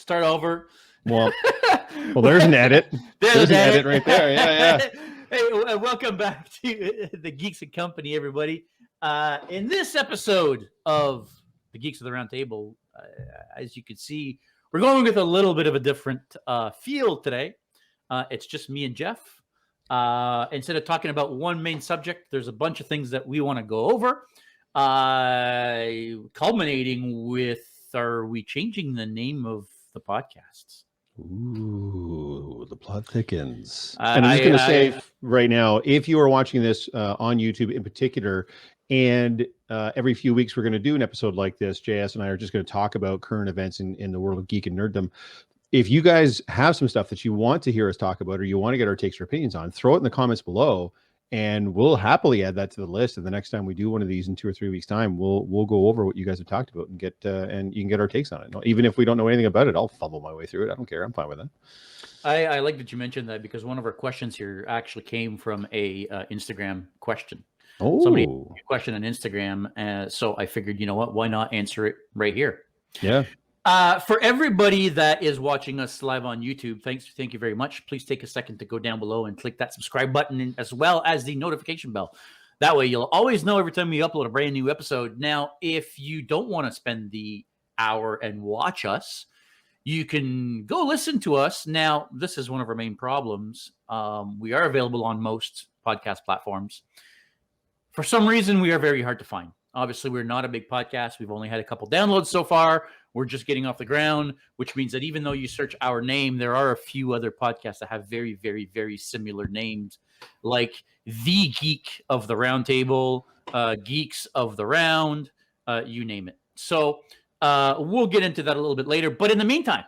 start over. Well, there's an edit. There's an edit right there. Yeah. Hey, welcome back to the Geeks and Company, everybody. In this episode of the Geeks of the Roundtable, as you can see, we're going with a little bit of a different feel today. It's just me and Geoff. Instead of talking about one main subject, there's a bunch of things that we want to go over. Culminating with, are we changing the name of the podcasts? Ooh, the plot thickens. And I'm just going to say right now, if you are watching this on YouTube in particular, and every few weeks we're going to do an episode like this, JS and I are just going to talk about current events in the world of geek and nerddom. If you guys have some stuff that you want to hear us talk about, or you want to get our takes or opinions on, throw it in the comments below, and we'll happily add that to the list. And the next time we do one of these in 2 or 3 weeks' time, we'll go over what you guys have talked about and get and you can get our takes on it. Even if we don't know anything about it, I'll fumble my way through it. I don't care. I'm fine with that. I like that you mentioned that, because one of our questions here actually came from a Instagram question. Oh, somebody asked a question on Instagram, so I figured, you know what, why not answer it right here? Yeah. For everybody that is watching us live on YouTube, thank you very much. Please take a second to go down below and click that subscribe button, as well as the notification bell. That way you'll always know every time we upload a brand new episode. Now, if you don't want to spend the hour and watch us, you can go listen to us. Now, this is one of our main problems. We are available on most podcast platforms. For some reason, we are very hard to find. Obviously, we're not a big podcast. We've only had a couple downloads so far. We're just getting off the ground, which means that even though you search our name, there are a few other podcasts that have very, very, very similar names, like The Geek of the Roundtable, Geeks of the Round, you name it. So we'll get into that a little bit later. But in the meantime,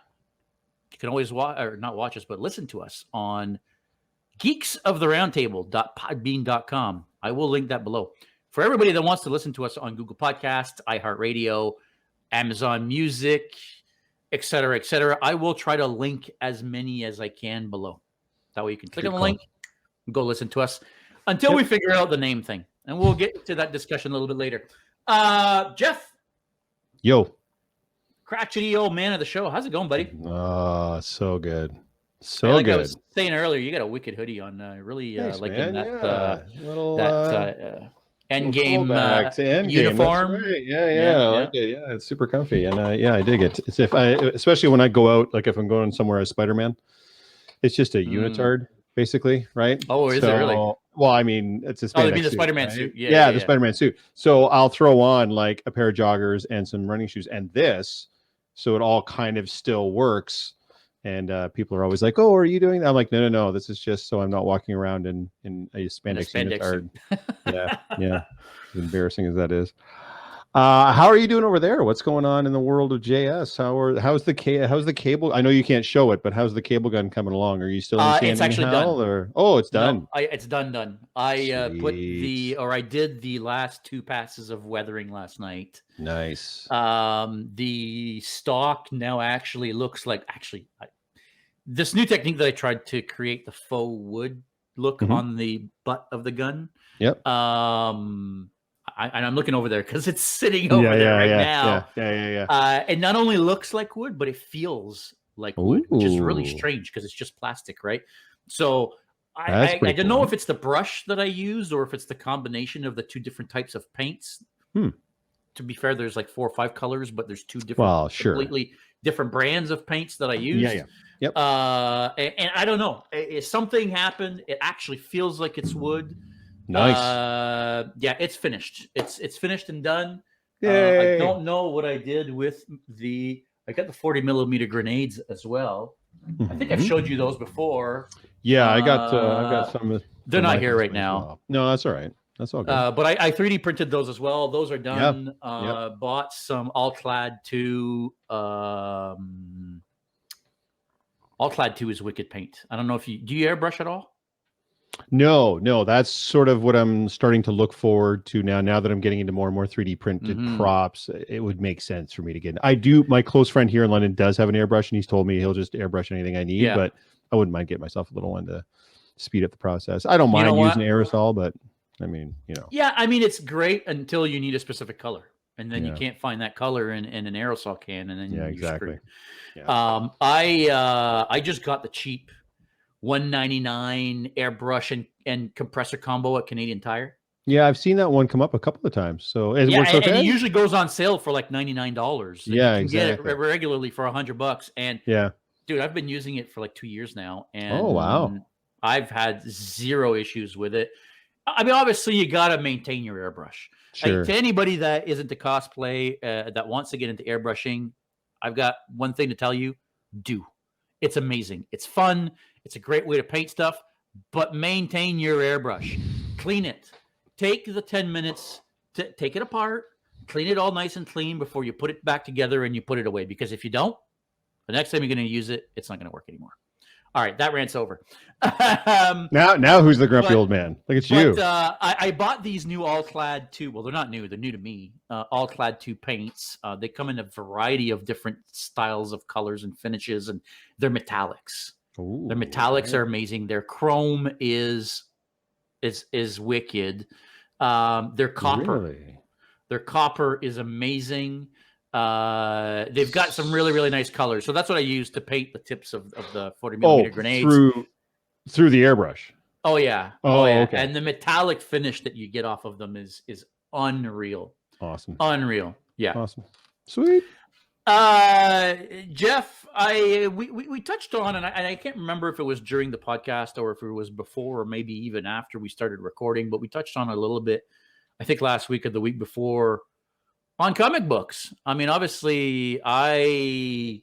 you can always not watch us, but listen to us on geeksoftheroundtable.podbean.com. I will link that below. For everybody that wants to listen to us on Google Podcasts, iHeartRadio, Amazon Music, etc., I will try to link as many as I can below. That way you can click on the link and go listen to us until we figure out the name thing. And we'll get to that discussion a little bit later. Geoff. Yo. Crotchety old man of the show. How's it going, buddy? So good. So like good. I was saying earlier, you got a wicked hoodie on. Really liking that Endgame uniform. Right. Yeah. I like it. Yeah, it's super comfy, and I dig it. It's especially when I go out, like if I'm going somewhere as Spider-Man, it's just a unitard, basically, right? Oh, is it really? Well, I mean, it's a spandex you mean the suit, Spider-Man right? suit? Yeah, the Spider-Man suit. So I'll throw on like a pair of joggers and some running shoes, and this, so it all kind of still works. And people are always like, "Oh, are you doing that?" I'm like, "No. This is just so I'm not walking around in a spandex unitard." Yeah. As embarrassing as that is. How are you doing over there? What's going on in the world of JS? How's the cable? I know you can't show it, but how's the cable gun coming along? Are you still in it's actually done. It's done. No, it's done. I did the last 2 passes of weathering last night. Nice. The stock now actually looks like this new technique that I tried to create, the faux wood look on the butt of the gun. Yep. I'm looking over there because it's sitting over there now. Yeah. It not only looks like wood, but it feels like wood, which is really strange because it's just plastic, right? So I don't know if it's the brush that I used or if it's the combination of the 2 different types of paints. To be fair, there's like 4 or 5 colors, but there's 2 different, completely different brands of paints that I used. Yeah. Yep. And I don't know. Something happened. It actually feels like it's wood. Nice. It's finished. It's finished and done. Yay. I don't know what I did with I got the 40 millimeter grenades as well. I think I've showed you those before. Yeah, I've got some. They're not here right now. Well. No, that's all right. That's all good. But I 3D printed those as well. Those are done. Yep. Bought some Alclad 2. Alclad 2 is wicked paint. I don't know if do you airbrush at all? No, that's sort of what I'm starting to look forward to now that I'm getting into more and more 3D printed props. It would make sense for me to get. I do. My close friend here in London does have an airbrush, and he's told me he'll just airbrush anything I need. But I wouldn't mind getting myself a little one to speed up the process. I don't mind using aerosol, but I mean, Yeah, I mean, it's great until you need a specific color. and then you can't find that color in an aerosol can, and then you're screwed. Yeah. I just got the cheap $199 airbrush and compressor combo at Canadian Tire. Yeah, I've seen that one come up a couple of times. So it works okay. And it usually goes on sale for like $99. Yeah, you can get it regularly for $100. And dude, I've been using it for like 2 years now, and I've had zero issues with it. I mean, obviously, you got to maintain your airbrush. Sure. Like, to anybody that isn't into cosplay, that wants to get into airbrushing, I've got one thing to tell you: do. It's amazing. It's fun. It's a great way to paint stuff, but maintain your airbrush. Clean it. Take the 10 minutes to take it apart, clean it all nice and clean before you put it back together and you put it away. Because if you don't, the next time you're going to use it, it's not going to work anymore. All right, that rant's over. Now who's the grumpy old man? Look at you. I bought these new All-Clad 2. Well, they're not new. They're new to me. All-Clad 2 paints. They come in a variety of different styles of colors and finishes, and they're metallics. Ooh, their metallics are amazing. Their chrome is wicked. Their copper. Really? Their copper is amazing. They've got some really, really nice colors. So that's what I use to paint the tips of the 40mm grenades. Through the airbrush. Oh yeah. Okay. And the metallic finish that you get off of them is unreal. Awesome. Unreal. Yeah. Awesome. Sweet. Geoff, we touched on, and I can't remember if it was during the podcast or if it was before or maybe even after we started recording, but we touched on it a little bit, I think last week or the week before, on comic books. I mean, obviously, I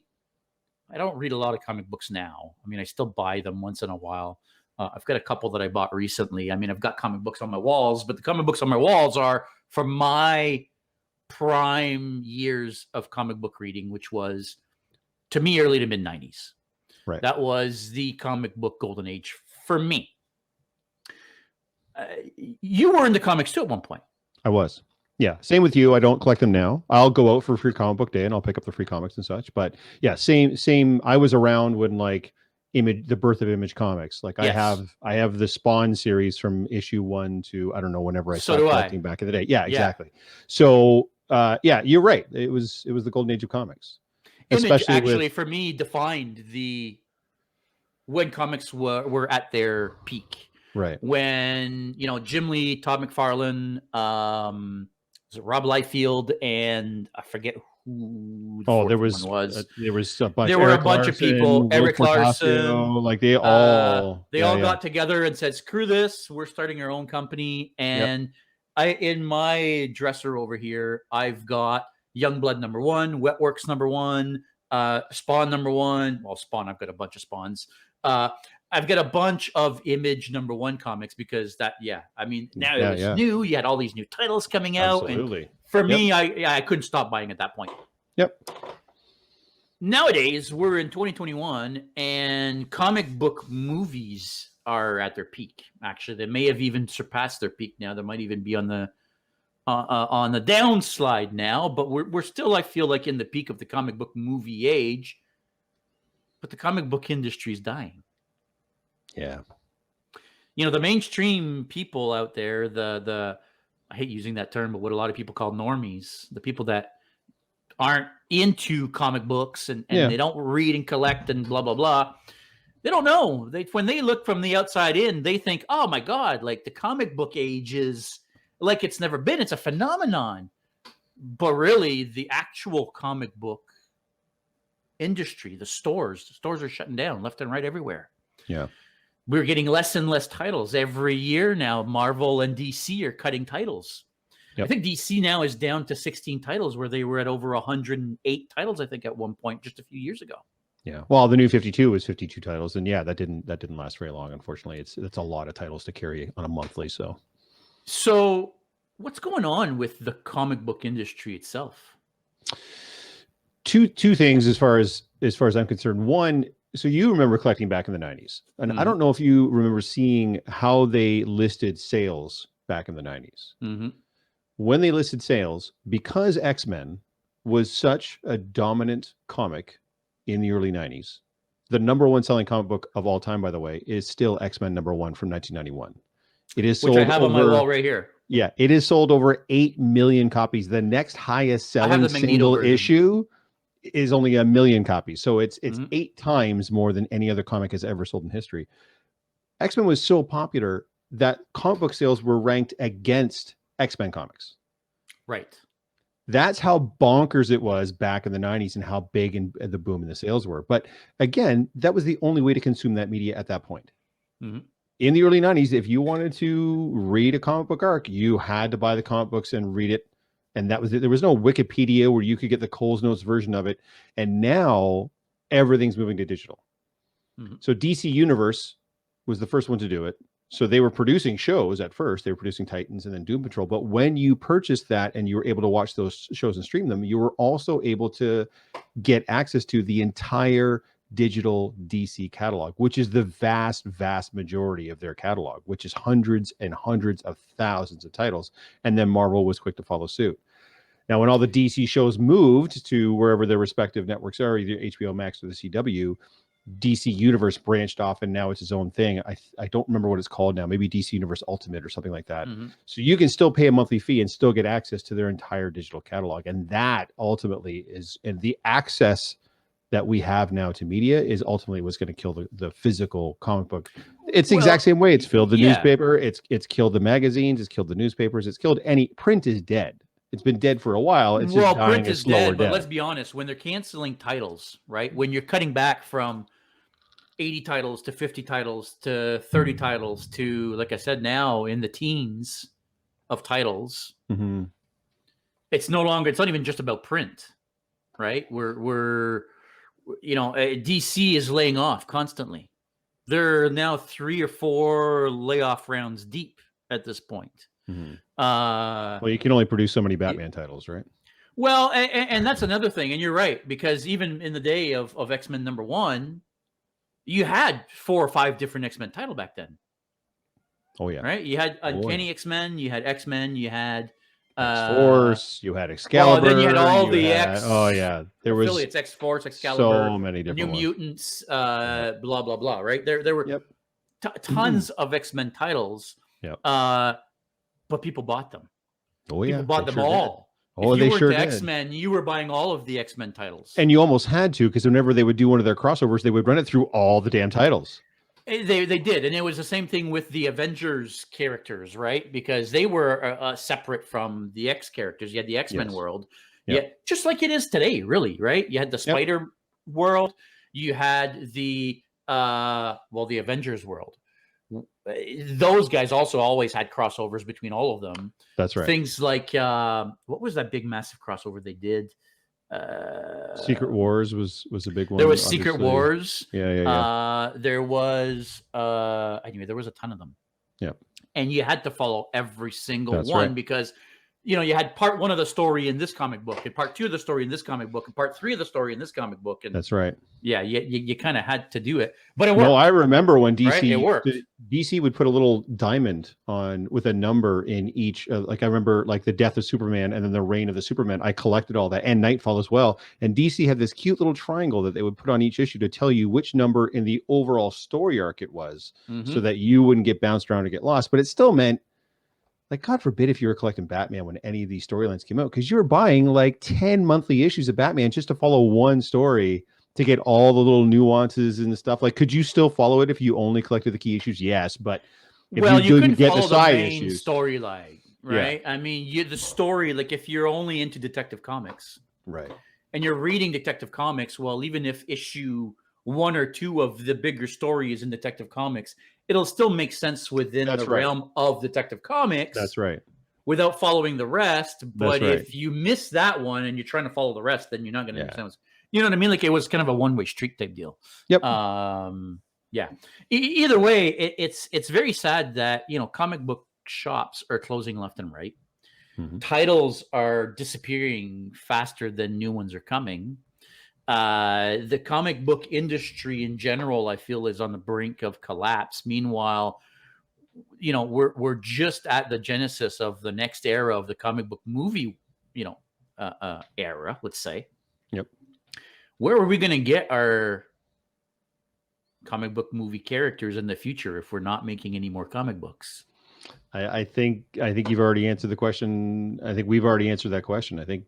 don't read a lot of comic books now. I mean, I still buy them once in a while. I've got a couple that I bought recently. I mean, I've got comic books on my walls, but the comic books on my walls are from my prime years of comic book reading, which was, to me, early to mid 90s. Right. That was the comic book golden age for me. You were into comics too at one point. I was. Yeah. Same with you. I don't collect them now. I'll go out for free comic book day and I'll pick up the free comics and such. But yeah, same. I was around when like the birth of Image Comics. Like yes. I have the Spawn series from issue 1 to, I don't know, whenever I started collecting back in the day. Yeah, exactly. So yeah, you're right. It was the golden age of comics. Image actually for me defined when comics were at their peak. Right. When, Jim Lee, Todd McFarlane, was it Rob Liefeld, and I forget who the there was a bunch. There were a bunch of people. Eric Larson, like they all got together and said, "Screw this, we're starting our own company." And in my dresser over here, I've got Youngblood #1, Wetworks #1, Spawn #1. Well, Spawn, I've got a bunch of Spawns. I've got a bunch of Image #1 comics because now it was new. You had all these new titles coming out. Absolutely. And for me, I couldn't stop buying at that point. Yep. Nowadays, we're in 2021, and comic book movies are at their peak. Actually, they may have even surpassed their peak now. They might even be on the downslide now, but we're still, I feel like, in the peak of the comic book movie age. But the comic book industry is dying. Yeah. The mainstream people out there, I hate using that term, but what a lot of people call normies, the people that aren't into comic books and they don't read and collect and blah, blah, blah. They don't know. When they look from the outside in, they think, oh my God, like the comic book age is like it's never been. It's a phenomenon. But really, the actual comic book industry, the stores are shutting down left and right everywhere. Yeah. We're getting less and less titles every year now. Marvel and DC are cutting titles. Yep. I think DC now is down to 16 titles where they were at over 108 titles, I think, at one point just a few years ago. Yeah. Well, the new 52 was 52 titles, and that didn't last very long, unfortunately. It's a lot of titles to carry on a monthly, So what's going on with the comic book industry itself? Two things as far as I'm concerned. One, so you remember collecting back in the 90s. And I don't know if you remember seeing how they listed sales back in the 90s. Mm-hmm. When they listed sales, because X-Men was such a dominant comic in the early 90s, the #1 selling comic book of all time, by the way, is still X-Men #1 from 1991. It is sold, which I have on my wall right here. Yeah, it has sold over 8 million copies. The next highest selling single issue is only 1 million copies. So it's 8 times more than any other comic has ever sold in history. X-Men was so popular that comic book sales were ranked against X-Men comics. Right. That's how bonkers it was back in the 90s and how big and the boom in the sales were. But again, that was the only way to consume that media at that point. In the early 90s, if you wanted to read a comic book arc, you had to buy the comic books and read it. And that was it. There was no Wikipedia where you could get the Coles Notes version of it. And now everything's moving to digital. So DC Universe was the first one to do it. So they were producing shows at first. They were producing Titans and then Doom Patrol. But when you purchased that and you were able to watch those shows and stream them, you were also able to get access to the entire digital DC catalog, which is the vast, vast majority of their catalog, which is hundreds and hundreds of thousands of titles. And then Marvel was quick to follow suit. Now, when all the DC shows moved to wherever their respective networks are, either HBO Max or the CW, DC Universe branched off and now it's its own thing. I don't remember what it's called now, maybe DC Universe Ultimate or something like that. So you can still pay a monthly fee and still get access to their entire digital catalog. And that ultimately is, and the access that we have now to media is ultimately what's going to kill the physical comic book. It's the exact same way. It's filled the newspaper. It's killed the magazines. It's killed the newspapers. It's killed print is dead. It's been dead for a while. It's just dying print is dead, but death. Let's be honest. When they're canceling titles, right? When you're cutting back from 80 titles to 50 titles to 30 titles to, like I said, now in the teens of titles, it's no longer, it's not even just about print, right? We're DC is laying off constantly. They're now 3 or 4 layoff rounds deep at this point. Well, you can only produce so many Batman titles, right? Well, and that's another thing. And you're right, because even in the day of X-Men #1, you had 4 or 5 different X-Men title back then. Oh yeah. Right? You had Uncanny X-Men, you had X-Men, you had X-Force, you had Excalibur. Then you had all the X. Oh yeah, there was affiliates, X-Force, Excalibur, so many different New Mutants, blah blah blah. Right? There were tons of X-Men titles. But people bought them. Oh yeah, people bought them all. Oh, if you they were sure into did. X-Men, you were buying all of the X-Men titles. And you almost had to, because whenever they would do one of their crossovers, they would run it through all the damn titles. They did, and it was the same thing with the Avengers characters, right? Because they were separate from the X characters. You had the X-Men world, just like it is today, really, right? You had the Spider world, you had the the Avengers world. Those guys also always had crossovers between all of them. That's right. Things like what was that big massive crossover they did? Secret Wars was a big one. There was Secret Wars. Yeah. There was anyway, there was a ton of them. Yeah. And you had to follow every single one because you had part 1 of the story in this comic book and part 2 of the story in this comic book and part 3 of the story in this comic book. And that's right. Yeah, you kind of had to do it, but it worked. No, I remember when DC right? It worked. DC would put a little diamond on with a number in each. Like I remember, like the death of Superman and then the reign of the Superman. I collected all that, and Nightfall as well. And DC had this cute little triangle that they would put on each issue to tell you which number in the overall story arc it was, so that you wouldn't get bounced around or get lost. But it still meant, like, God forbid if you were collecting Batman when any of these storylines came out, because you were buying like 10 monthly issues of Batman just to follow one story to get all the little nuances and stuff. Like, could you still follow it if you only collected the key issues? Yes, but if you didn't get the side issues, storyline, right? I mean, the story, like if you're only into Detective Comics, right, and you're reading Detective Comics, well, even if issue 1 or 2 of the bigger story is in Detective Comics, it'll still make sense within the realm of Detective Comics. That's right. Without following the rest. But if you miss that one and you're trying to follow the rest, then you're not going to understand. You know what I mean? Like it was kind of a one-way street type deal. Yep. Either way, it's very sad that comic book shops are closing left and right. Titles are disappearing faster than new ones are coming. The comic book industry in general, I feel, is on the brink of collapse. Meanwhile, we're just at the genesis of the next era of the comic book movie, era, let's say. Yep. Where are we going to get our comic book movie characters in the future if we're not making any more comic books? I think you've already answered the question. I think we've already answered that question. I think,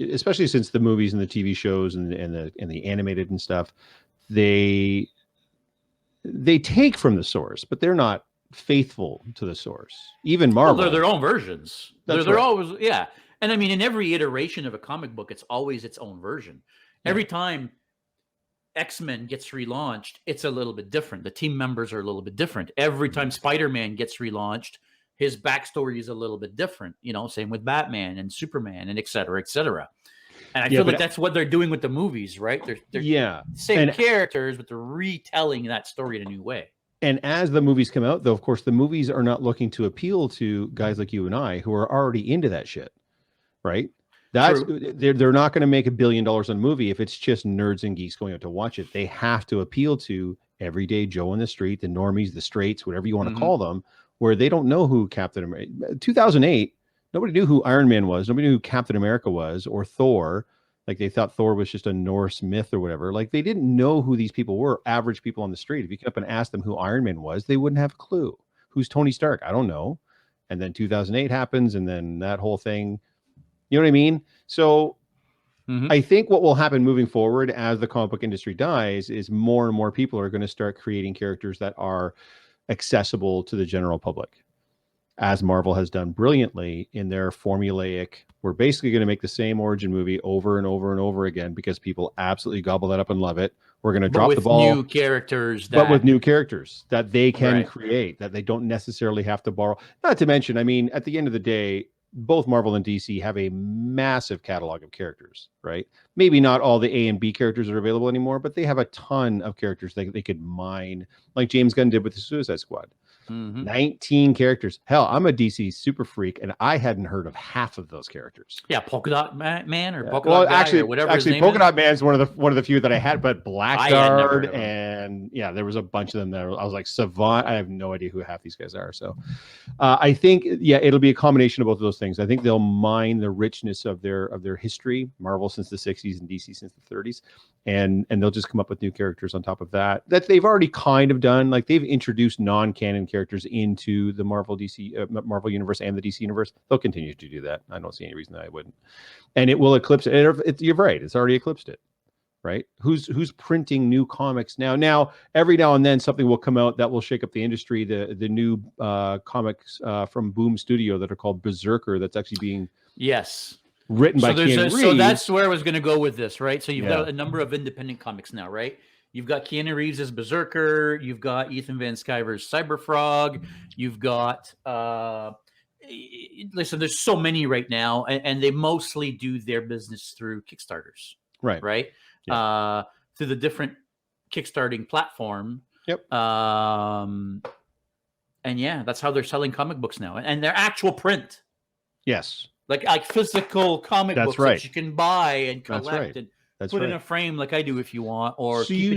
especially since the movies and the TV shows and the animated and stuff, they take from the source, but they're not faithful to the source. Even Marvel, they're their own versions. That's they're right. always, yeah. And I mean, in every iteration of a comic book, it's always its own version. Yeah. Every time X-Men gets relaunched, it's a little bit different. The team members are a little bit different. Every time Spider-Man gets relaunched, his backstory is a little bit different. Same with Batman and Superman and et cetera, et cetera. And I feel like that's what they're doing with the movies, right? They're same characters, but they're retelling that story in a new way. And as the movies come out, though, of course, the movies are not looking to appeal to guys like you and I who are already into that shit, right? They're not going to make $1 billion on a movie if it's just nerds and geeks going out to watch it. They have to appeal to everyday Joe in the street, the normies, the straights, whatever you want to call them, where they don't know who Captain America. 2008, nobody knew who Iron Man was. Nobody knew who Captain America was or Thor. Like they thought Thor was just a Norse myth or whatever. Like they didn't know who these people were, average people on the street. If you came up and asked them who Iron Man was, they wouldn't have a clue. Who's Tony Stark? I don't know. And then 2008 happens, and then that whole thing. You know what I mean? So I think what will happen moving forward as the comic book industry dies is more and more people are going to start creating characters that are accessible to the general public, as Marvel has done brilliantly in their formulaic. We're basically going to make the same origin movie over and over and over again because people absolutely gobble that up and love it. We're going to drop the ball. New characters but with new characters that they can create, that they don't necessarily have to borrow. Not to mention, I mean, at the end of the day, both Marvel and DC have a massive catalog of characters, right? Maybe not all the A and B characters are available anymore, but they have a ton of characters they could mine, like James Gunn did with the Suicide Squad. 19 characters. Hell, I'm a DC super freak, and I hadn't heard of half of those characters. Yeah, Polka Dot Man or Polka Dot Guy or whatever. Actually, Polka Dot Man's one of the few that I had, but Blackguard and there was a bunch of them there. I was like, Savant. I have no idea who half these guys are. So, I think it'll be a combination of both of those things. I think they'll mine the richness of their history, Marvel since the 60s and DC since the 30s, and they'll just come up with new characters on top of that they've already kind of done. Like they've introduced non-canon characters into the Marvel universe and the DC universe. They'll continue to do that. I don't see any reason that I wouldn't. And it will eclipse it. You're right. It's already eclipsed it. Right? Who's printing new comics now? Now, every now and then something will come out that will shake up the industry. The new comics from Boom Studio that are called Berserker. That's actually being written by Keanu Reeves. So that's where I was going to go with this, right? So you've got a number of independent comics now, right? You've got Keanu Reeves as Berserker. You've got Ethan Van Sciver's Cyberfrog. You've got, listen, there's so many right now, and they mostly do their business through Kickstarters. Right? Yeah. Through the different Kickstarting platform. Yep. And that's how they're selling comic books now. And they're actual print. Yes. Like physical comic books that you can buy and collect and put in a frame like I do if you want. Or so you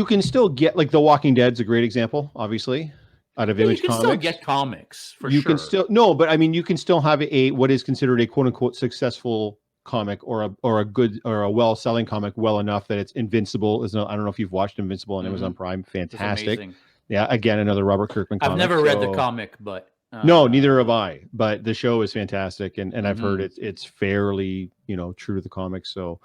can still get, like, The Walking Dead's a great example, obviously, out of Image Comics. You can still get comics for you sure. But I mean, you can still have what is considered a quote unquote successful comic or a good or a well-selling comic well enough that it's Invincible. I don't know if you've watched Invincible on Amazon Prime. Fantastic. Yeah, again, another Robert Kirkman comic. I've never read the comic, but no, neither have I. But the show is fantastic, and I've heard it's fairly true to the comics. So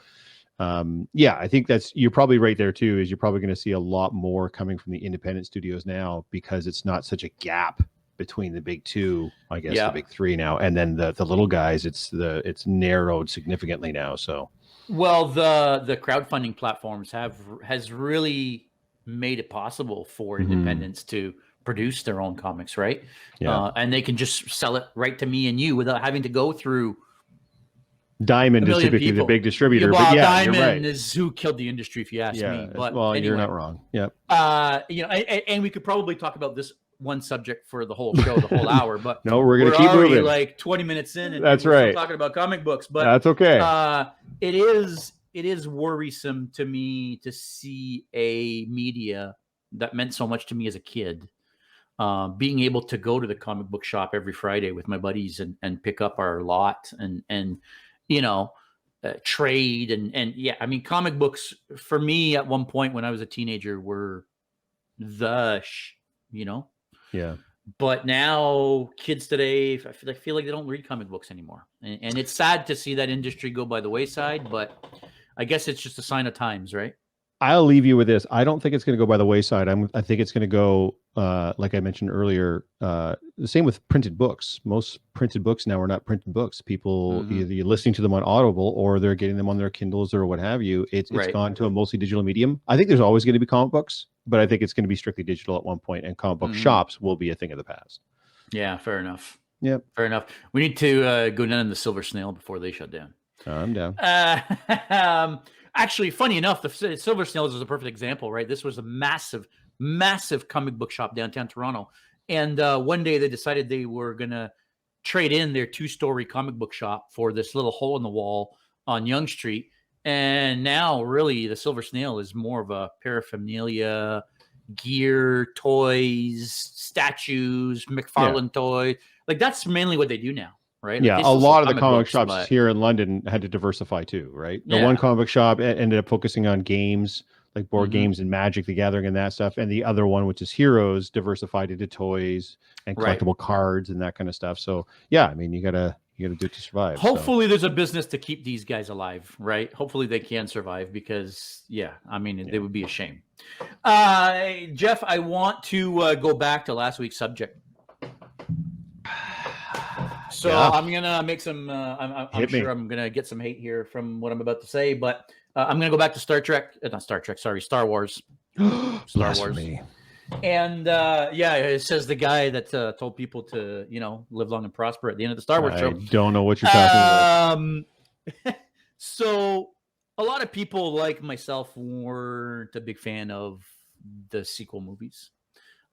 I think you're probably right there too. Is you're probably going to see a lot more coming from the independent studios now because it's not such a gap between the big two, I guess the big three now, and then the little guys. It's narrowed significantly now. So well, the crowdfunding platforms has really made it possible for independents to produce their own comics, right? Yeah. And they can just sell it right to me and you without having to go through. Diamond is typically the big distributor, but Diamond you're right. Is who killed the industry, if you ask me. But anyway, you're not wrong. Yep. And we could probably talk about this one subject for the whole show, the whole hour. But no, we're going to keep moving. Like 20 minutes in, and that's we're right. Still talking about comic books, but that's okay. It is worrisome to me to see a media that meant so much to me as a kid. Being able to go to the comic book shop every Friday with my buddies and pick up our lot and trade and I mean, comic books for me at one point when I was a teenager were But now kids today, I feel like they don't read comic books anymore. And it's sad to see that industry go by the wayside, but I guess it's just a sign of times, right? I'll leave you with this. I don't think it's going to go by the wayside. I think it's going to go, like I mentioned earlier, the same with printed books. Most printed books now are not printed books. People either you're listening to them on Audible or they're getting them on their Kindles or what have you. It's gone to a mostly digital medium. I think there's always going to be comic books, but I think it's going to be strictly digital at one point, and comic book shops will be a thing of the past. Yeah, fair enough. Yep. Fair enough. We need to go down in the Silver Snail before they shut down. I'm down. Actually, funny enough, the Silver Snails is a perfect example, right? This was a massive, massive comic book shop downtown Toronto. And one day they decided they were going to trade in their 2-story comic book shop for this little hole in the wall on Yonge Street. And now, really, the Silver Snail is more of a paraphernalia, gear, toys, statues, McFarlane toys. Like, that's mainly what they do now. Right? Yeah, like a lot of the comic books, shops here in London had to diversify too, right? The one comic book shop ended up focusing on games, like board games and Magic the Gathering and that stuff. And the other one, which is Heroes, diversified into toys and collectible cards and that kind of stuff. So yeah, I mean, you gotta do it to survive. Hopefully there's a business to keep these guys alive, right? Hopefully they can survive because I mean, it would be a shame. Geoff, I want to go back to last week's subject. So I'm gonna make some. I'm sure I'm gonna get some hate here from what I'm about to say, but I'm gonna go back to Star Wars. Star Wars. And it says the guy that told people to live long and prosper at the end of the Star Wars show. I don't know what you're talking about. So a lot of people like myself weren't a big fan of the sequel movies.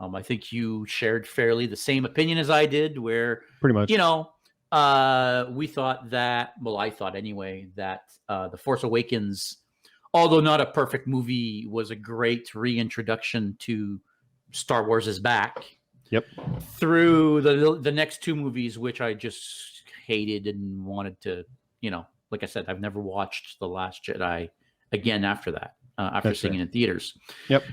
I think you shared fairly the same opinion as I did, where pretty much, we thought that, well, I thought anyway, that The Force Awakens, although not a perfect movie, was a great reintroduction to Star Wars is back. Yep. Through the next 2 movies, which I just hated and wanted to, like I said, I've never watched The Last Jedi again after that, after seeing it in theaters. Yep.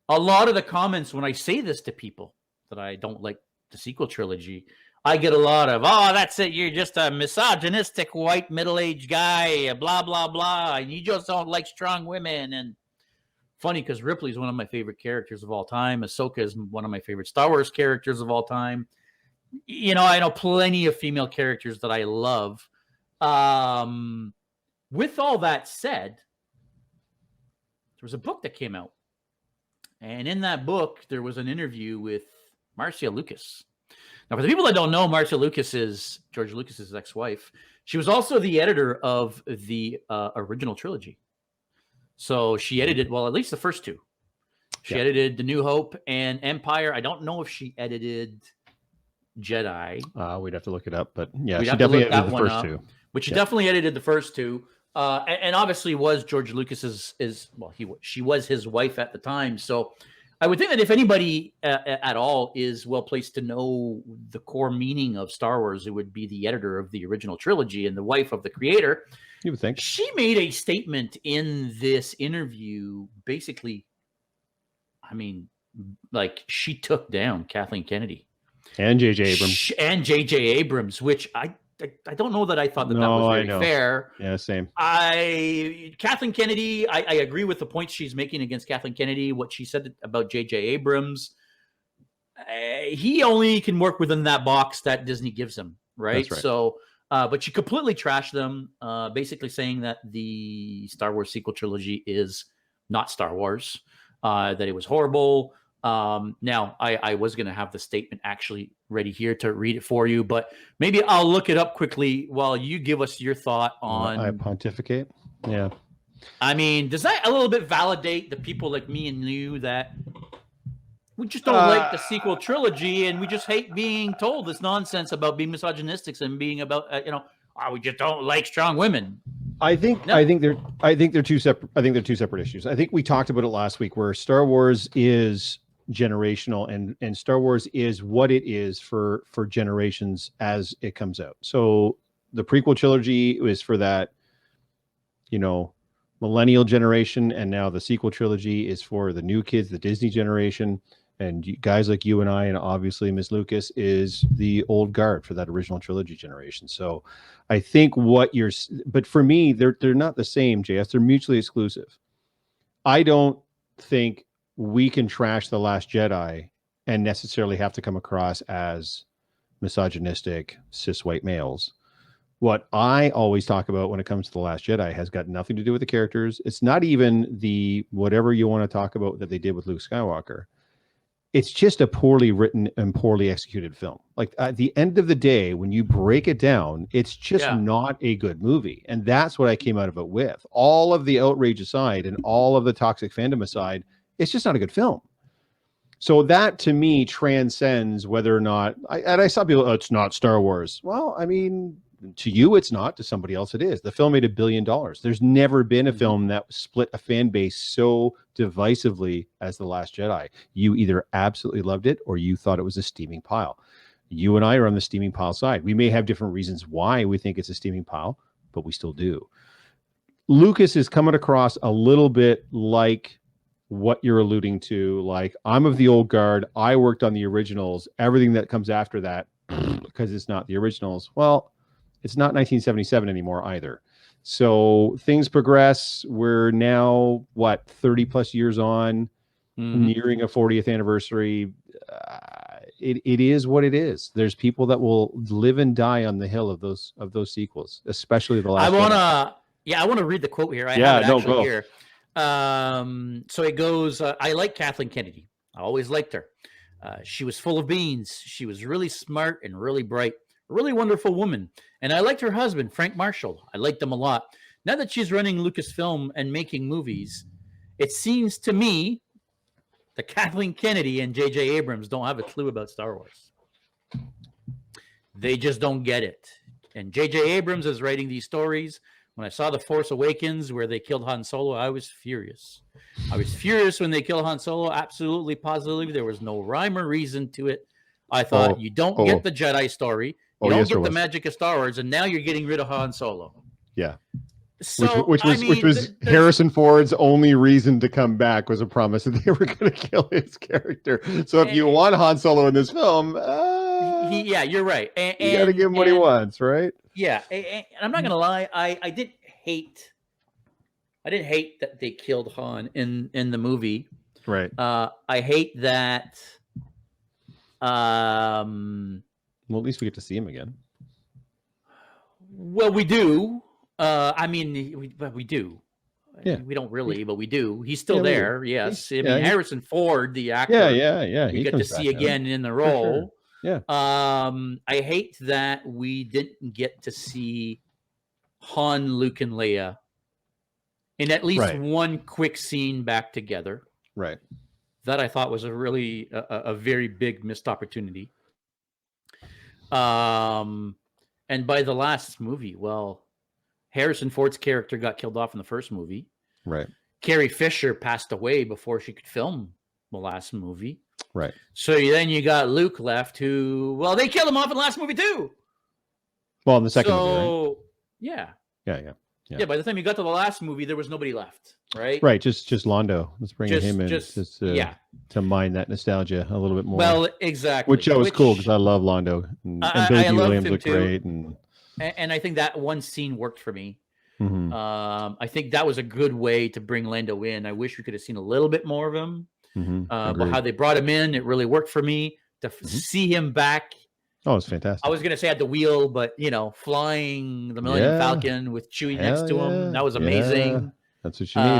A lot of the comments when I say this to people that I don't like the sequel trilogy, I get a lot of, "Oh, that's it. You're just a misogynistic white middle-aged guy, blah, blah, blah. You just don't like strong women." And funny because Ripley is one of my favorite characters of all time. Ahsoka is one of my favorite Star Wars characters of all time. I know plenty of female characters that I love. With all that said, there was a book that came out. And in that book, there was an interview with Marcia Lucas. Now, for the people that don't know, Marcia Lucas is George Lucas's ex-wife. She was also the editor of the original trilogy. So she edited, well, at least the first 2. She edited The New Hope and Empire. I don't know if she edited Jedi. We'd have to look it up, but yeah, she definitely edited the first 2. But she definitely edited the first 2. And obviously was George Lucas's she was his wife at the time. So I would think that if anybody at all is well placed to know the core meaning of Star Wars, it would be the editor of the original trilogy and the wife of the creator. You would think. She made a statement in this interview, basically, I mean, like she took down Kathleen Kennedy. And J.J. Abrams. Which I don't know that I thought that was very fair. Yeah, same. Kathleen Kennedy, I agree with the points she's making against Kathleen Kennedy, what she said about J.J. Abrams. He only can work within that box that Disney gives him, right? That's right. So, but she completely trashed them, basically saying that the Star Wars sequel trilogy is not Star Wars, that it was horrible. Now, I was going to have the statement actually ready here to read it for you, but maybe I'll look it up quickly while you give us your thought on... I pontificate? Yeah. I mean, does that a little bit validate the people like me and you that we just don't like the sequel trilogy and we just hate being told this nonsense about being misogynistic and being about, we just don't like strong women? I think they're two separate issues. I think we talked about it last week where Star Wars is generational and Star Wars is what it is for generations as it comes out. So the prequel trilogy is for that, millennial generation, and now the sequel trilogy is for the new kids, the Disney generation. And guys like you and I, and obviously Miss Lucas, is the old guard for that original trilogy generation. So I think but for me, they're not the same, JS. They're mutually exclusive. I don't think we can trash The Last Jedi and necessarily have to come across as misogynistic cis white males. What I always talk about when it comes to The Last Jedi has got nothing to do with the characters. It's not even the whatever you want to talk about that they did with Luke Skywalker. It's just a poorly written and poorly executed film. Like at the end of the day, when you break it down, it's just not a good movie. And that's what I came out of it with. All of the outrage aside and all of the toxic fandom aside, it's just not a good film. So that to me transcends whether or not, I saw people, oh, it's not Star Wars. Well, I mean, to you, it's not. To somebody else, it is. The film made $1 billion. There's never been a film that split a fan base so divisively as The Last Jedi. You either absolutely loved it or you thought it was a steaming pile. You and I are on the steaming pile side. We may have different reasons why we think it's a steaming pile, but we still do. Lucas is coming across a little bit like what you're alluding to. Like, I'm of the old guard. I worked on the originals. Everything that comes after that, because it's not the originals, well, it's not 1977 anymore either. So things progress. We're now, 30 plus years on, nearing a 40th anniversary. It is what it is. There's people that will live and die on the hill of those sequels, especially the last. I want to read the quote here. I have it actually here. So it goes, I like Kathleen Kennedy. I always liked her. She was full of beans. She was really smart and really bright. A really wonderful woman. And I liked her husband, Frank Marshall. I liked them a lot. Now that she's running Lucasfilm and making movies, it seems to me that Kathleen Kennedy and J.J. Abrams don't have a clue about Star Wars. They just don't get it. And J.J. Abrams is writing these stories. When I saw The Force Awakens where they killed Han Solo, I was furious. I was furious when they killed Han Solo. Absolutely, positively. There was no rhyme or reason to it. I thought, you don't get the Jedi story. You don't get the magic of Star Wars, and now you're getting rid of Han Solo. Yeah. So, which was Harrison Ford's only reason to come back, was a promise that they were going to kill his character. So if you want Han Solo in this film, you're right. You got to give him what he wants, right? Yeah, and I'm not gonna lie, I didn't hate that they killed Han in the movie. Right. I hate that. Well, at least we get to see him again. Well, we do. We do. Yeah. We don't really, but we do. He's still there. Yes. Harrison Ford, the actor. Yeah. We get to see again in the role. Sure. Yeah. I hate that we didn't get to see Han, Luke, and Leia in at least one quick scene back together. Right. That I thought was a really a very big missed opportunity. And by the last movie, well, Harrison Ford's character got killed off in the first movie. Right. Carrie Fisher passed away before she could film the last movie. Right. So then you got Luke left, who, well, they killed him off in the last movie too. Well, in the second movie, right? Yeah. By the time you got to the last movie, there was nobody left, right? Right. Just Londo. Let's bring him in to mine that nostalgia a little bit more. Well, exactly. Which was cool because I love Londo. And Billy Dee Williams looked great. And I think that one scene worked for me. Mm-hmm. I think that was a good way to bring Lando in. I wish we could have seen a little bit more of him. Mm-hmm. But how they brought him in, it really worked for me to see him back. Oh, it's fantastic. I was going to say at the wheel, but flying the Millennium Falcon with Chewie next to him, that was amazing. Yeah. That's what you need.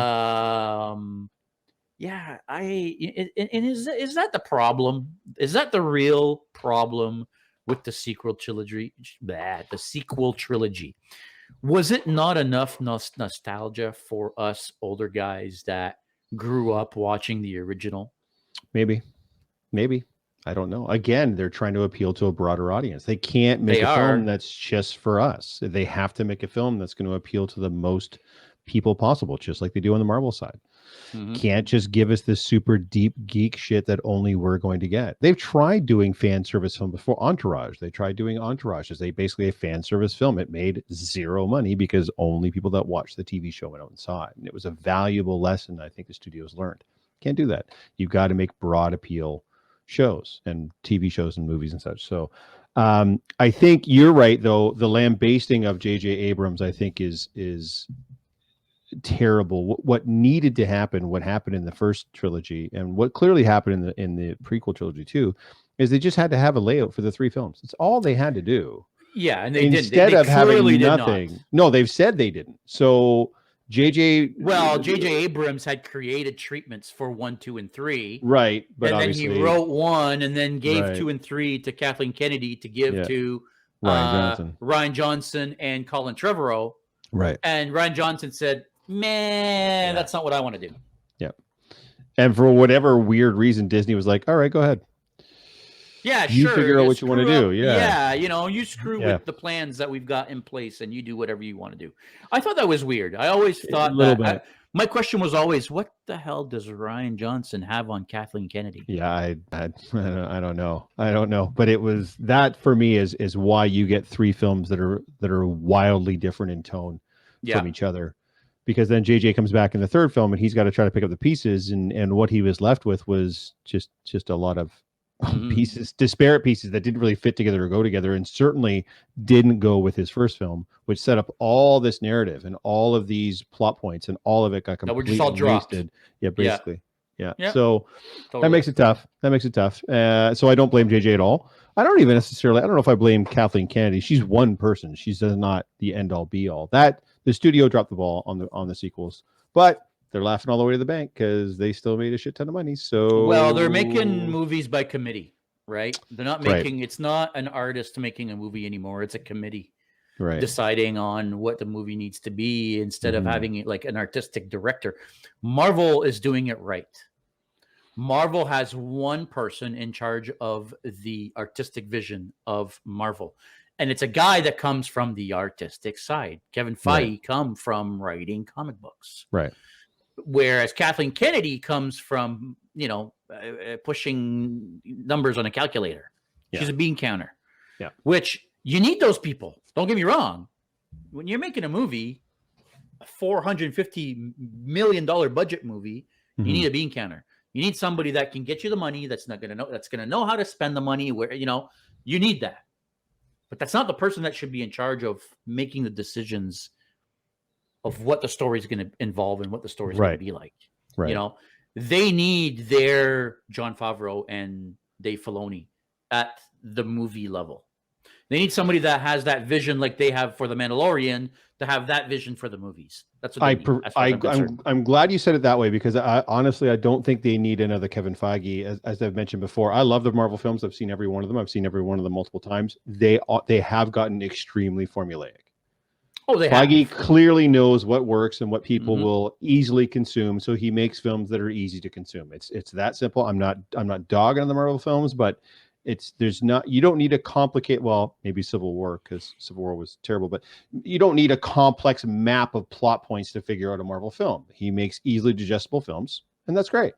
Is that the problem? Is that the real problem with the sequel trilogy? The sequel trilogy. Was it not enough nostalgia for us older guys that grew up watching the original? Maybe. I don't know. Again, they're trying to appeal to a broader audience. They can't make a film that's just for us. They have to make a film that's going to appeal to the most people possible, just like they do on the Marvel side. Mm-hmm. Can't just give us this super deep geek shit that only we're going to get. They've tried doing fan service film before. Entourage. They tried doing Entourage as basically a fan service film. It made zero money because only people that watched the TV show went out and saw it. And it was a valuable lesson I think the studios learned. Can't do that. You've got to make broad appeal shows and TV shows and movies and such. So I think you're right, though. The lambasting of J.J. Abrams, I think, is terrible. What needed to happen, what happened in the first trilogy, and what clearly happened in the prequel trilogy too, is they just had to have a layout for the 3 films. It's all they had to do. Yeah, and they instead didn't. of having nothing. No, they've said they didn't. So J.J. Abrams had created treatments for 1, 2, and 3. Right, but and then he wrote 1 and then gave 2 and 3 to Kathleen Kennedy to give to Ryan Johnson and Colin Trevorrow. Right. And Ryan Johnson said, "Man, that's not what I want to do." Yeah. And for whatever weird reason, Disney was like, "All right, go ahead. Yeah, you figure out what you want to do." Yeah, you screw with the plans that we've got in place, and you do whatever you want to do. I thought that was weird. I always thought that. My question was always, what the hell does Ryan Johnson have on Kathleen Kennedy? Yeah, I don't know. But it was that for me is why you get 3 films that are wildly different in tone from each other. Because then JJ comes back in the 3rd film and he's got to try to pick up the pieces, and what he was left with was just a lot of pieces, disparate pieces that didn't really fit together or go together, and certainly didn't go with his first film, which set up all this narrative and all of these plot points, and all of it got completely wasted. Yeah, basically. Yeah. So totally. That makes it tough. So I don't blame JJ at all. I don't know if I blame Kathleen Kennedy. She's one person. She's not the end all be all. That the studio dropped the ball on the sequels, but they're laughing all the way to the bank because they still made a shit ton of money. So they're making movies by committee, right? They're not making. It's not an artist making a movie anymore. It's a committee deciding on what the movie needs to be instead of having it like an artistic director. Marvel is doing it right. Marvel has one person in charge of the artistic vision of Marvel. And it's a guy that comes from the artistic side. Kevin Feige come from writing comic books. Right. Whereas Kathleen Kennedy comes from, pushing numbers on a calculator. Yeah. She's a bean counter. Yeah. Which you need those people. Don't get me wrong. When you're making a movie, a $450 million budget movie, you need a bean counter. You need somebody that can get you the money, that's going to know how to spend the money, where, you need that. But that's not the person that should be in charge of making the decisions of what the story is going to involve and what the story is going to be like. Right. They need their Jon Favreau and Dave Filoni at the movie level. They need somebody that has that vision like they have for The Mandalorian to have that vision for the movies. That's what I'm glad you said it that way, because honestly, I don't think they need another Kevin Feige. As I've mentioned before, I love the Marvel films. I've seen every one of them. I've seen every one of them multiple times. They have gotten extremely formulaic. Feige clearly knows what works and what people will easily consume, so he makes films that are easy to consume. It's that simple. I'm not dogging on the Marvel films, but you don't need a complicate, well, maybe Civil War, because Civil War was terrible, but you don't need a complex map of plot points to figure out a Marvel film. He makes easily digestible films, and that's great.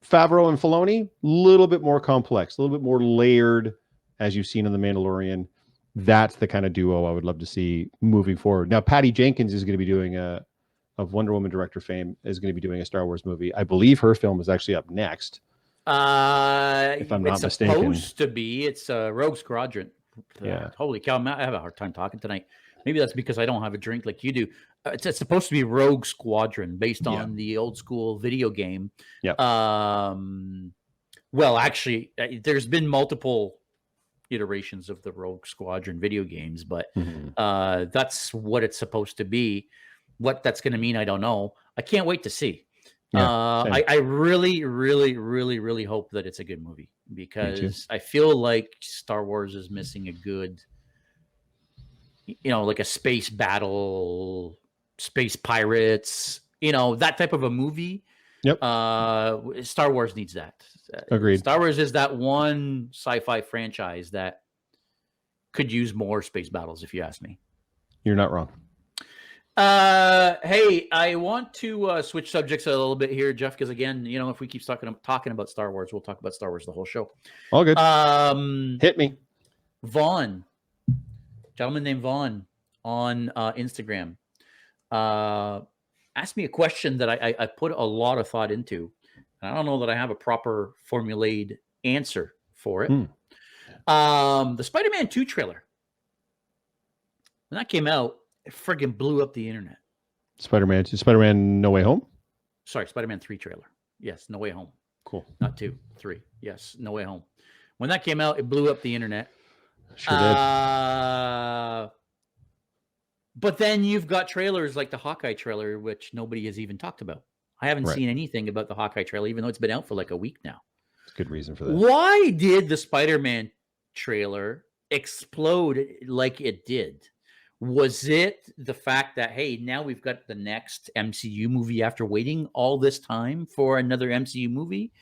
Favreau and Filoni, a little bit more complex, a little bit more layered, as you've seen in The Mandalorian. That's the kind of duo I would love to see moving forward. Now, Patty Jenkins is going to be doing of Wonder Woman director fame, is going to be doing a Star Wars movie. I believe her film is actually up next. If I'm not mistaken, supposed to be. It's Rogue Squadron. Yeah. Holy cow! I have a hard time talking tonight. Maybe that's because I don't have a drink like you do. It's supposed to be Rogue Squadron, based on the old school video game. Yeah. Well, actually, there's been multiple iterations of the Rogue Squadron video games, but that's what it's supposed to be. What that's going to mean, I don't know. I can't wait to see. I really, really, really, really hope that it's a good movie, because I feel like Star Wars is missing a good, like a space battle, space pirates, that type of a movie. Yep. Star Wars needs that. Agreed. Star Wars is that one sci-fi franchise that could use more space battles, if you ask me. You're not wrong. Hey, I want to switch subjects a little bit here, Geoff, because again, if we keep talking about Star Wars, we'll talk about Star Wars the whole show. All good. Hit me. Vaughn, gentleman named Vaughn on Instagram, asked me a question that I put a lot of thought into. And I don't know that I have a proper formulated answer for it. The Spider-Man 2 trailer, when that came out, it friggin' blew up the internet. Spider-Man No Way Home? Sorry, Spider-Man 3 trailer. Yes, No Way Home. Cool. Not 2, 3. Yes, No Way Home. When that came out, it blew up the internet. Sure did. But then you've got trailers like the Hawkeye trailer, which nobody has even talked about. I haven't seen anything about the Hawkeye trailer, even though it's been out for like a week now. It's a good reason for that. Why did the Spider-Man trailer explode like it did? Was it the fact that, hey, now we've got the next MCU movie after waiting all this time for another MCU movie?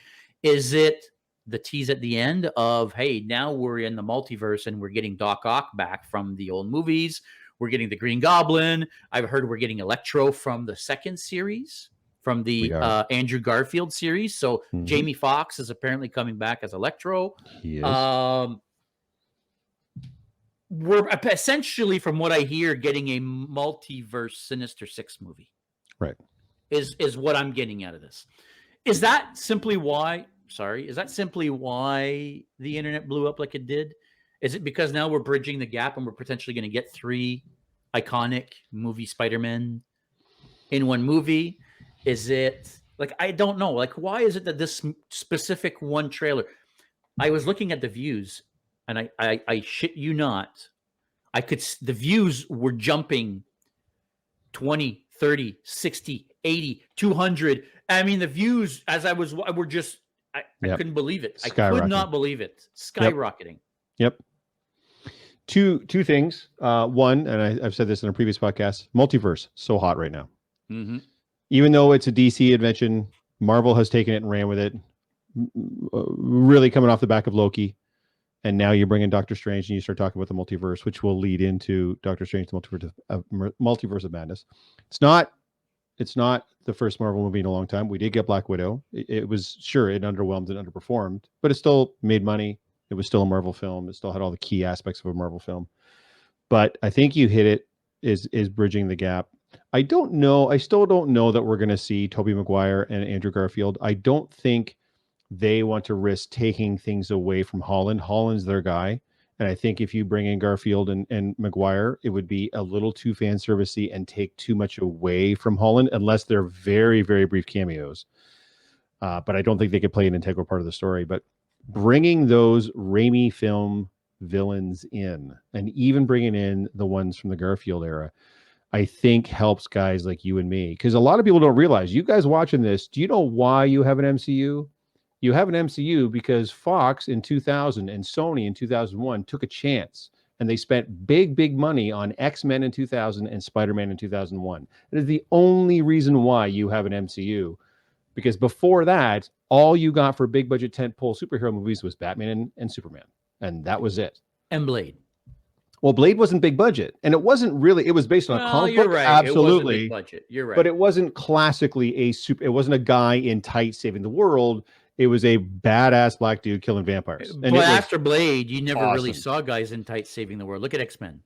Is it the tease at the end of, hey, now we're in the multiverse and we're getting Doc Ock back from the old movies? We're getting the Green Goblin. I've heard we're getting Electro from the second series, from the Andrew Garfield series. So Jamie Foxx is apparently coming back as Electro. He is. We're essentially, from what I hear, getting a multiverse Sinister Six movie. Right. Is what I'm getting out of this. Is that simply why? Sorry, is that simply why the internet blew up like it did? Is it because now we're bridging the gap and we're potentially going to get 3 iconic movie Spider-Men in one movie? Is it like, I don't know. Like, why is it that this specific one trailer? I was looking at the views, and I shit you not, the views were jumping 20, 30, 60, 80, 200. I mean, the views I couldn't believe it. I could not believe it. Skyrocketing. Yep. Two things. One, and I've said this in a previous podcast, Multiverse, so hot right now. Mm-hmm. Even though it's a DC invention, Marvel has taken it and ran with it, really coming off the back of Loki. And now you bring in Doctor Strange and you start talking about the multiverse, which will lead into Doctor Strange, the Multiverse of Madness. It's not the first Marvel movie in a long time. We did get Black Widow. It was, sure, it underwhelmed and underperformed, but it still made money. It was still a Marvel film. It still had all the key aspects of a Marvel film. But I think you hit it, is bridging the gap. I don't know. I still don't know that we're going to see Tobey Maguire and Andrew Garfield. I don't think they want to risk taking things away from Holland. Holland's their guy. And I think if you bring in Garfield and Maguire, it would be a little too fan servicey and take too much away from Holland, unless they're very, very brief cameos. But I don't think they could play an integral part of the story. But bringing those Raimi film villains in, and even bringing in the ones from the Garfield era, I think helps guys like you and me. Because a lot of people don't realize, you guys watching this, do you know why you have an MCU? You have an MCU because Fox in 2000 and Sony in 2001 took a chance, and they spent big money on X-Men in 2000 and Spider-Man in 2001. It is the only reason why you have an MCU, because before that, all you got for big budget tentpole superhero movies was Batman and Superman, and that was it. And Blade. Well, Blade wasn't big budget, and it wasn't really. It was based on a comic book, right. absolutely. It wasn't big budget. You're right, but it wasn't classically it wasn't a guy in tights saving the world. It was a badass black dude killing vampires. And but after Blade, you never really saw guys in tights saving the world. Look at X-Men.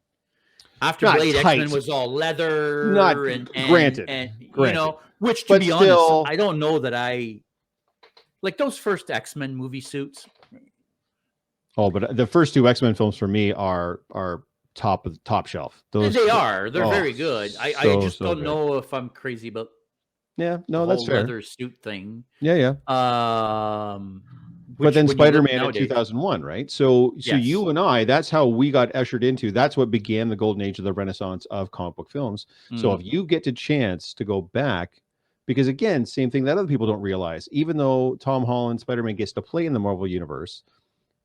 After Blade, X-Men was all leather. Granted. You know, which, to be honest, I don't know that I like those first X-Men movie suits. Oh, but the first 2 X-Men films for me are top shelf. Those they're very good. I just don't know if I'm crazy about. Yeah, no, that's fair. Leather suit thing. Yeah. But then Spider-Man in 2001, right? So yes. You and I, that's how we got ushered into. That's what began the golden age of the renaissance of comic book films. So if you get the chance to go back, because again, same thing that other people don't realize. Even though Tom Holland Spider-Man gets to play in the Marvel universe,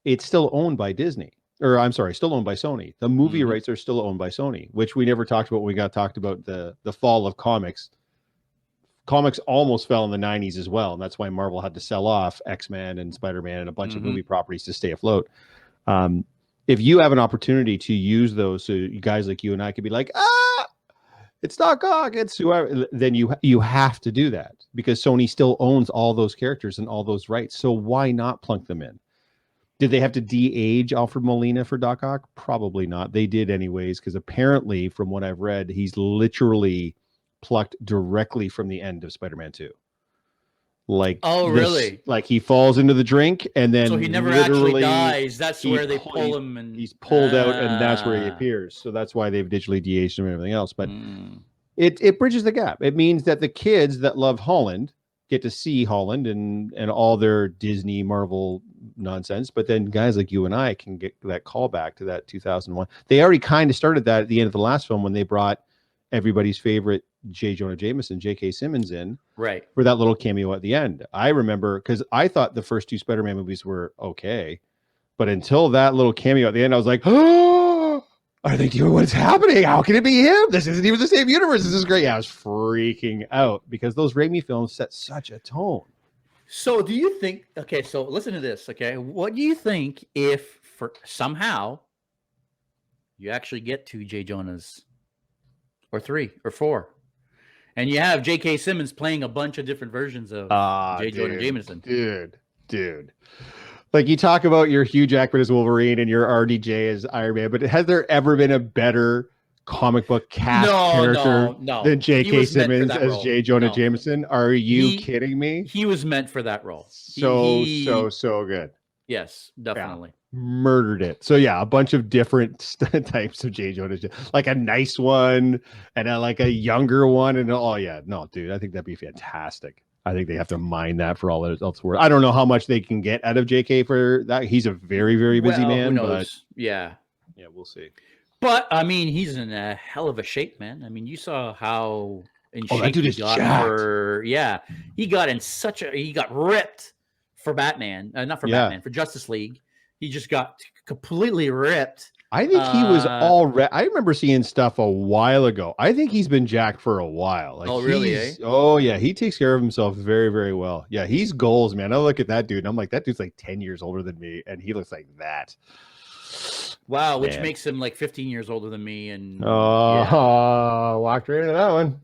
it's still owned by Disney. Or I'm sorry, still owned by Sony. The movie rights are still owned by Sony, which we never talked about when we talked about the fall of comics. Comics almost fell in the 90s as well, and that's why Marvel had to sell off X-Men and Spider-Man and a bunch of movie properties to stay afloat. If you have an opportunity to use those, so you guys like you and I could be like, it's Doc Ock, it's whoever, then you have to do that, because Sony still owns all those characters and all those rights. So why not plunk them in? Did they have to de-age Alfred Molina for Doc Ock? Probably not. They did anyways, because apparently, from what I've read, he's literally plucked directly from the end of Spider-Man 2. Like, oh, really? Like he falls into the drink and then So he never literally actually dies. That's where they pull him, and he's pulled out, and that's where he appears. So that's why they've digitally de-aged him and everything else. But it bridges the gap. It means that the kids that love Holland get to see Holland and all their Disney Marvel nonsense, but then guys like you and I can get that callback to that 2001. They already kind of started that at the end of the last film when they brought everybody's favorite J. Jonah Jameson, J.K. Simmons in, right, for that little cameo at the end. I remember because I thought the first two Spider-Man movies were okay, but until that little cameo at the end, I was like, oh, are they doing what's happening? How can it be him? This isn't even the same universe. This is great. Yeah, I was freaking out because those Raimi films set such a tone. So do you think, okay, so listen to this, okay? What do you think if for somehow you actually get 2 J. Jonahs or 3 or 4 and you have J.K. Simmons playing a bunch of different versions of J. Jonah Jameson? Dude. Like, you talk about your Hugh Jackman as Wolverine and your RDJ as Iron Man, but has there ever been a better comic book cast character than J.K. Simmons as J. Jonah Jameson? Are you kidding me? He was meant for that role. So good. Yes, definitely. Yeah, murdered it. So yeah, a bunch of different types of J. Jonah, like a nice one and like a younger one, and dude, I think that'd be fantastic. I think they have to mine that for all that else worth. I don't know how much they can get out of JK for that. He's a very, very busy man. Who knows? But yeah, we'll see. But I mean, he's in a hell of a shape, man. I mean, you saw how in shape that dude is jacked. He got ripped for Batman, not for Batman, for Justice League. He just got completely ripped. I think he was I remember seeing stuff a while ago. I think he's been jacked for a while. Like, really? Oh, yeah. He takes care of himself very, very well. Yeah, he's goals, man. I look at that dude, and I'm like, that dude's like 10 years older than me, and he looks like that. Wow, which makes him like 15 years older than me. And walked right into that one.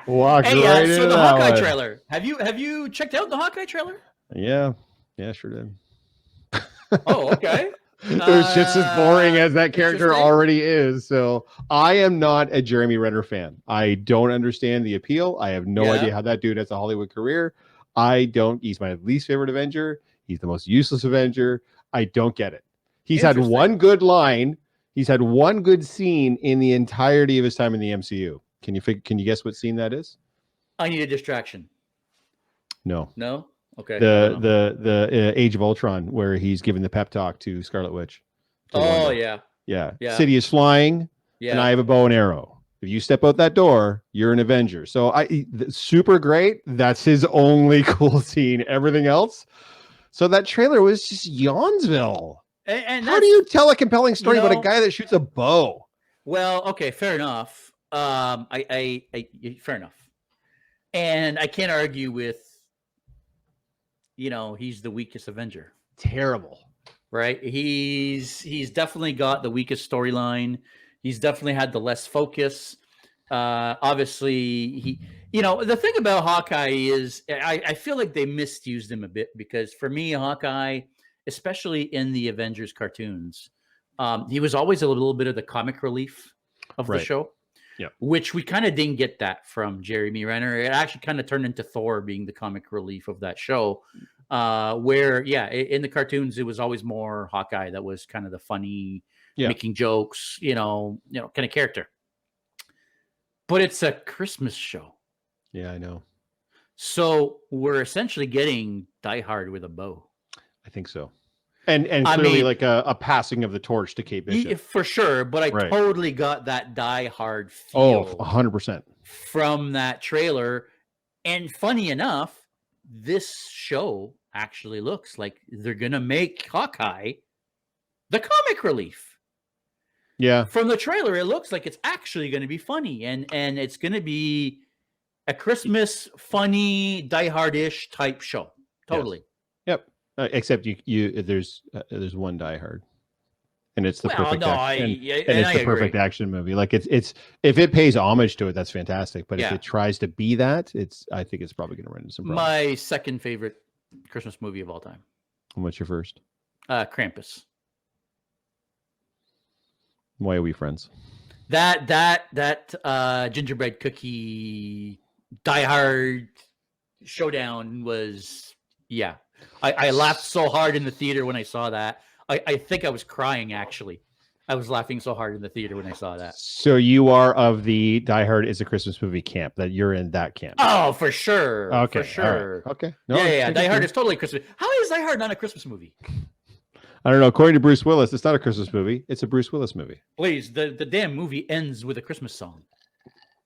Walked right into so the that Hawkeye one. trailer. Have you checked out the Hawkeye trailer? Yeah, sure did. Oh, okay. There's just as boring as that character already is. So I am not a Jeremy Renner fan. I don't understand the appeal. I have no idea how that dude has a Hollywood career. He's my least favorite Avenger. He's the most useless Avenger. I don't get it. He's had one good line. He's had one good scene in the entirety of his time in the MCU. Can you guess what scene that is? I need a distraction. No. Okay. The Age of Ultron, where he's giving the pep talk to Scarlet Witch. Yeah. City is flying, and I have a bow and arrow. If you step out that door, you're an Avenger. So super great. That's his only cool scene. Everything else. So that trailer was just Yawnsville. And how do you tell a compelling story about a guy that shoots a bow? Well, okay, fair enough. Fair enough. And I can't argue with, he's the weakest Avenger. Terrible. Right? He's definitely got the weakest storyline. He's definitely had the less focus. Obviously, the thing about Hawkeye is I feel like they misused him a bit, because for me, Hawkeye, especially in the Avengers cartoons, he was always a little bit of the comic relief of the show. Yeah, which we kind of didn't get that from Jeremy Renner. It actually kind of turned into Thor being the comic relief of that show. Where in the cartoons it was always more Hawkeye that was kind of the funny, making jokes, kind of character. But it's a Christmas show. Yeah, I know. So we're essentially getting Die Hard with a bow. I think so. And clearly like a passing of the torch to Kate Bishop. For sure, but I totally got that Die Hard feel. 100%. From that trailer. And funny enough, this show actually looks like they're going to make Hawkeye the comic relief. Yeah. From the trailer, it looks like it's actually going to be funny. And it's going to be a Christmas funny, Die Hard-ish type show. Totally. Yes. Yep. Except there's one Die Hard, and it's the perfect perfect action movie. Like it's if it pays homage to it, that's fantastic. But if it tries to be that, I think it's probably going to run into some problems. My second favorite Christmas movie of all time. And what's your first? Krampus. Why are we friends? That gingerbread cookie Die Hard showdown was, yeah. I laughed so hard in the theater when I saw that. I think I was crying, actually. I was laughing so hard in the theater when I saw that. So you are of the Die Hard is a Christmas movie camp, that you're in that camp. Oh, for sure. Okay. For sure. Right. Okay. No, yeah. Die Hard is totally Christmas. How is Die Hard not a Christmas movie? I don't know. According to Bruce Willis, it's not a Christmas movie. It's a Bruce Willis movie. Please, the damn movie ends with a Christmas song.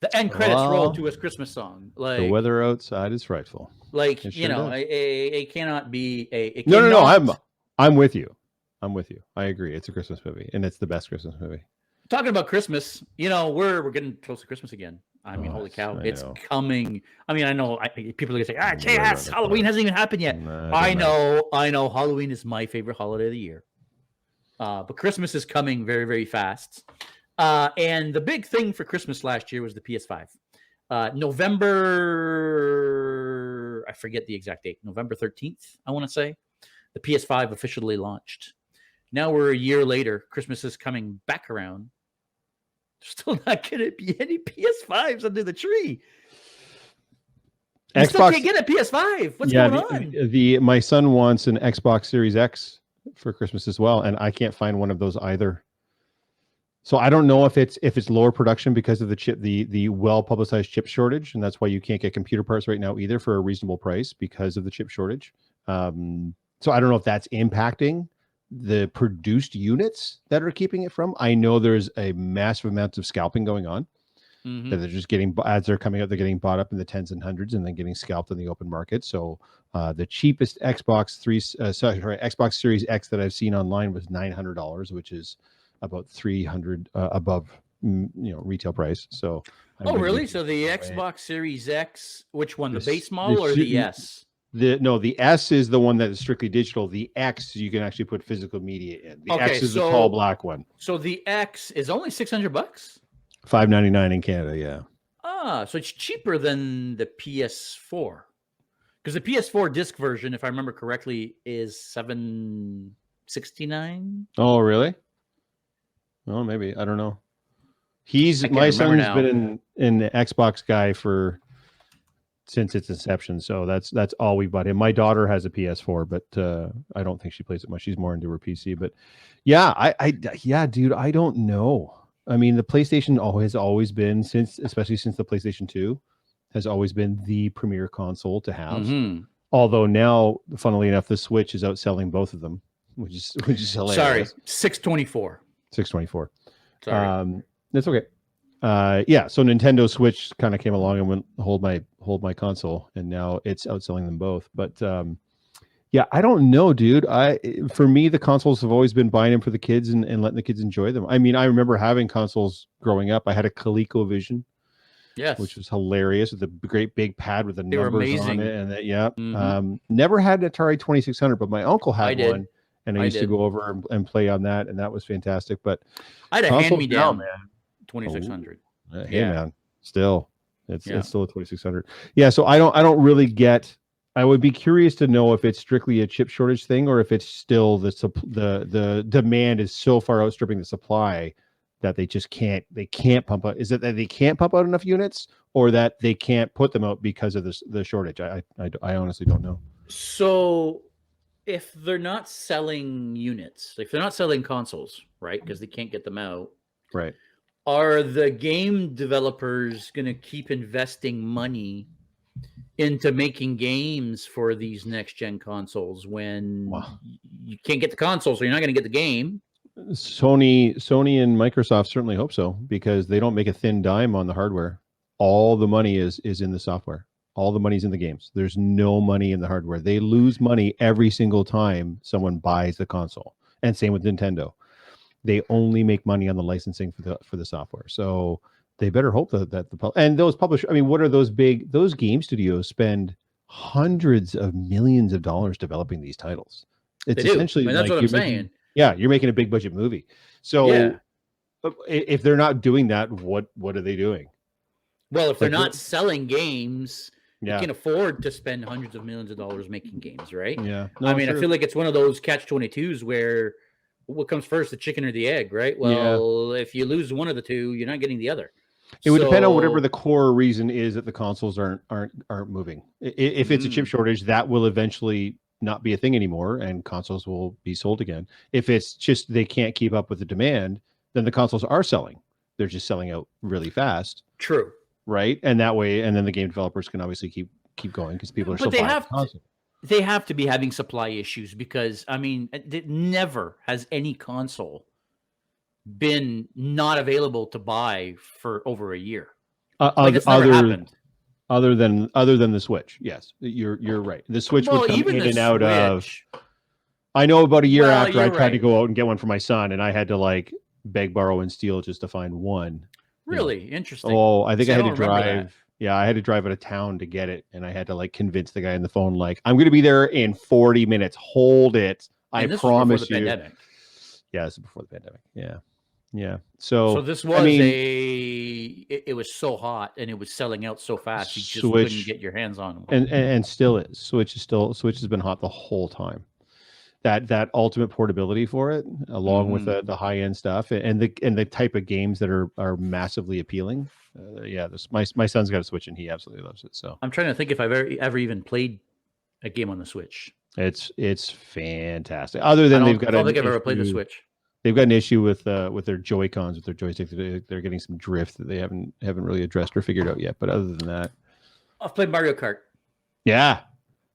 The end credits roll to a Christmas song. Like, the weather outside is frightful. Like, it cannot be a. No. I'm with you. I agree. It's a Christmas movie, and it's the best Christmas movie. Talking about Christmas, we're getting close to Christmas again. I mean, holy cow, it's coming. I mean, I know people are gonna say, Halloween hasn't even happened yet. I know. Halloween is my favorite holiday of the year. But Christmas is coming very, very fast. And the big thing for Christmas last year was the PS5. November, I forget the exact date, November 13th, I want to say, the PS5 officially launched. Now we're a year later. Christmas is coming back around. There's still not going to be any PS5s under the tree. You still can't get a PS5. What's going on? My son wants an Xbox Series X for Christmas as well, and I can't find one of those either. So I don't know if it's lower production because of the chip, the well-publicized chip shortage, and that's why you can't get computer parts right now either for a reasonable price because of the chip shortage. So I don't know if that's impacting the produced units that are keeping it from. I know there's a massive amount of scalping going on. That they're just getting, ads are coming out, they're getting bought up in the tens and hundreds and then getting scalped in the open market. So the cheapest Xbox Series X that I've seen online was $900, which is about $300 above retail price. So really? So the Xbox Series X, which one, the base model or the S? The S is the one that is strictly digital. The X, you can actually put physical media in. The X is the tall black one. So the X is only $600. $599 in Canada, yeah. So it's cheaper than the PS4. Because the PS4 disc version, if I remember correctly, is $769. Oh, really? Oh, maybe. I don't know. My son's been an Xbox guy since its inception, so that's all we bought him. My daughter has a PS4, but I don't think she plays it much. She's more into her PC. But yeah, dude, I don't know. I mean, the PlayStation has always been, especially since the PlayStation 2, has always been the premier console to have. Although now, funnily enough, the Switch is outselling both of them, which is hilarious. Sorry, 624. 624. Sorry. That's okay. So Nintendo Switch kind of came along and went hold my console, and now it's outselling them both. But I don't know, dude. For me, the consoles have always been buying them for the kids and letting the kids enjoy them. I mean, I remember having consoles growing up. I had a ColecoVision, which was hilarious, with a great big pad with the numbers on it, and that. Never had an Atari 2600, but my uncle had one. And I used to go over and play on that, and that was fantastic. But I had a hand-me-down, man. 2600. Man, it's still a 2600. Yeah, so I don't really get. I would be curious to know if it's strictly a chip shortage thing, or if it's still the demand is so far outstripping the supply that they just can't pump out. Is it that they can't pump out enough units, or that they can't put them out because of the shortage? I honestly don't know. So if they're not selling units, if they're not selling consoles, right, because they can't get them out, right, are the game developers going to keep investing money into making games for these next gen consoles when you can't get the console, so you're not going to get the game? Sony and Microsoft certainly hope so, because they don't make a thin dime on the hardware. All the money is in the software. All the money's in the games. There's no money in the hardware. They lose money every single time someone buys the console. And same with Nintendo. They only make money on the licensing for the software. So they better hope that those publishers. I mean, what are those game studios spend hundreds of millions of dollars developing these titles? It's essentially that's what I'm saying. You're making a big budget movie. So if they're not doing that, what are they doing? Well, if they're not selling games, you can afford to spend hundreds of millions of dollars making games, right? Yeah. I feel like it's one of those catch-22s where what comes first, the chicken or the egg, right? Yeah. Well, if you lose one of the two, you're not getting the other. It would depend on whatever the core reason is that the consoles aren't moving. If it's a chip shortage, that will eventually not be a thing anymore, and consoles will be sold again. If it's just they can't keep up with the demand, then the consoles are selling. They're just selling out really fast. True. Right, and that way, and then the game developers can obviously keep going because people are still buying the console. They have to be having supply issues because I mean, never has any console been not available to buy for over a year. Other than the Switch, yes, you're right. The Switch would come in and out of. I know about a year after I tried to go out and get one for my son, and I had to like beg, borrow, and steal just to find one. Really interesting. Oh, I think I had to drive. Yeah, I had to drive out of town to get it, and I had to like convince the guy on the phone, like, I'm going to be there in 40 minutes. Hold it, I promise you. Pandemic. Yeah, this is before the pandemic. Yeah. So this was it was so hot and it was selling out so fast you just couldn't get your hands on them. And still is. Switch has been hot the whole time. That ultimate portability for it, along with the high end stuff and the type of games that are massively appealing. My son's got a Switch and he absolutely loves it. So I'm trying to think if I've ever even played a game on the Switch. It's fantastic. Other than I don't think I've ever played the Switch. They've got an issue with their Joy-Cons, with their joysticks. They're getting some drift that they haven't really addressed or figured out yet. But other than that, I've played Mario Kart. Yeah.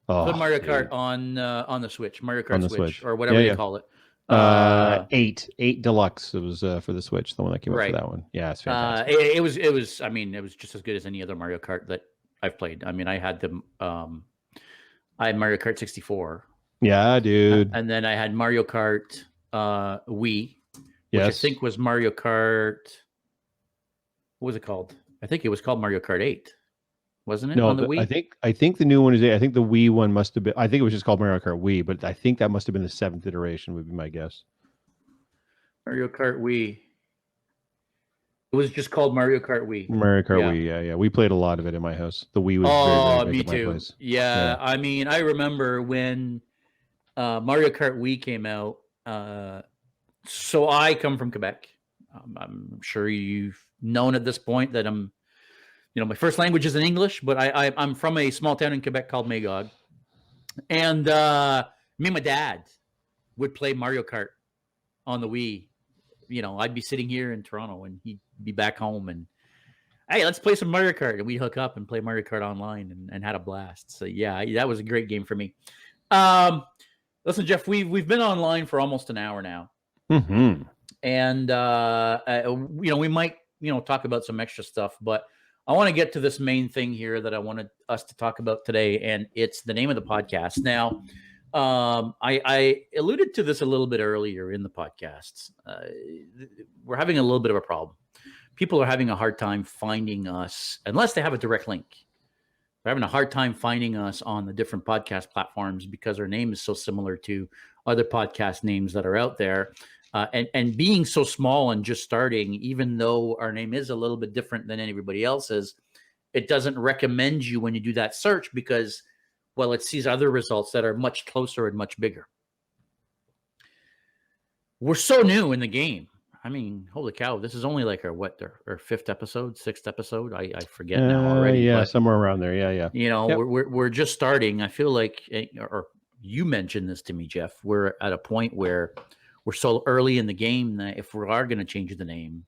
Put Mario Kart on the Switch, Mario Kart Switch, or whatever you call it. 8 Deluxe. It was for the Switch, the one that came out for that one. Yeah, it's fantastic. It was. I mean, it was just as good as any other Mario Kart that I've played. I mean, I had I had Mario Kart 64. Yeah, dude. And then I had Mario Kart Wii, which I think was Mario Kart. What was it called? I think it was called Mario Kart 8. Wasn't it on the Wii? I think the new one is 8. I think the Wii one must have been. I think it was just called Mario Kart Wii, but I think that must have been the 7th iteration. Would be my guess. Mario Kart Wii. It was just called Mario Kart Wii. Mario Kart Wii, yeah. We played a lot of it in my house. The Wii was very big me too. My place. Yeah, I mean, I remember when Mario Kart Wii came out. So I come from Quebec. I'm sure you've known at this point that my first language is in English, but I'm from a small town in Quebec called Magog. And me and my dad would play Mario Kart on the Wii. I'd be sitting here in Toronto and he'd be back home and, hey, let's play some Mario Kart. And we hook up and play Mario Kart online and had a blast. So yeah, that was a great game for me. Listen, Geoff, we've been online for almost an hour now. Mm-hmm. And, we might, talk about some extra stuff, but I want to get to this main thing here that I wanted us to talk about today. And it's the name of the podcast. Now, I alluded to this a little bit earlier in the podcasts. We're having a little bit of a problem. People are having a hard time finding us unless they have a direct link. They're having a hard time finding us on the different podcast platforms because our name is so similar to other podcast names that are out there. And being so small and just starting, even though our name is a little bit different than everybody else's, it doesn't recommend you when you do that search because, well, it sees other results that are much closer and much bigger. We're so new in the game. I mean, holy cow, this is only like our 5th episode, 6th episode. I forget now already. Yeah, but, somewhere around there. Yeah. We're just starting. I feel like, or you mentioned this to me, Geoff, we're at a point where we're so early in the game that if we are going to change the name,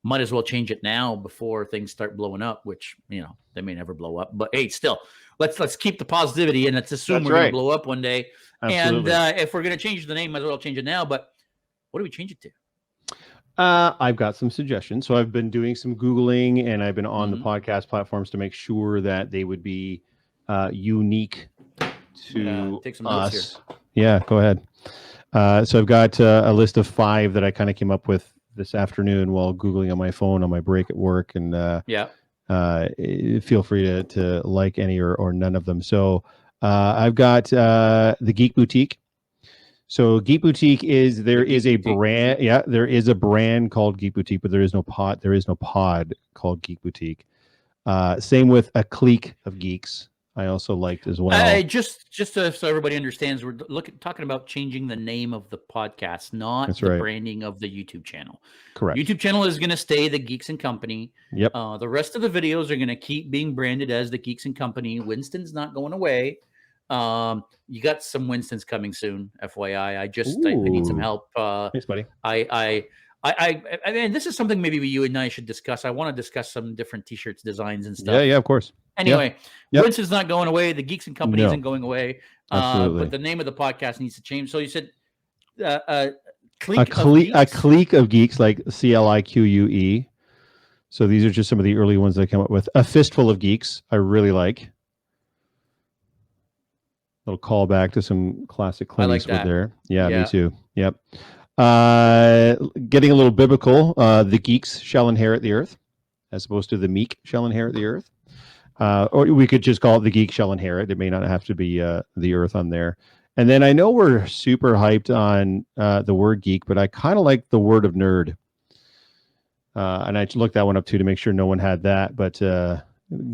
might as well change it now before things start blowing up, which, they may never blow up. But hey, still, let's keep the positivity and let's assume we're going to blow up one day. Absolutely. And if we're going to change the name, might as well change it now. But what do we change it to? I've got some suggestions. So I've been doing some Googling and I've been on the podcast platforms to make sure that they would be unique to take some us. Notes here. Yeah, go ahead. So I've got a list of 5 that I kind of came up with this afternoon while Googling on my phone on my break at work. And feel free to like any or none of them. So I've got the Geek Boutique. So Geek Boutique is a brand. Yeah, there is a brand called Geek Boutique, but there is no pod called Geek Boutique. Same with a clique of geeks. I also liked as well. Just so everybody understands, we're talking about changing the name of the podcast, not That's the right. branding of the YouTube channel. Correct. YouTube channel is going to stay the Geeks and Company. Yep. The rest of the videos are going to keep being branded as the Geeks and Company. Winston's not going away. You got some Winstons coming soon, FYI. I need some help. Thanks, buddy. I mean, this is something maybe you and I should discuss. I want to discuss some different T-shirts, designs, and stuff. Yeah, of course. Anyway, Winston's not going away. The Geeks and Company isn't going away. Absolutely. But the name of the podcast needs to change. So you said a clique of geeks, like CLIQUE. So these are just some of the early ones that I came up with. A fistful of geeks, I really like. Little call back to some classic Clint Eastwood there. Yeah, me too. Yep. Getting a little biblical. The geeks shall inherit the earth, as opposed to the meek shall inherit the earth. Or we could just call it the geek shall inherit. It may not have to be the earth on there. And then I know we're super hyped on the word geek, but I kind of like the word of nerd. And I looked that one up too to make sure no one had that. But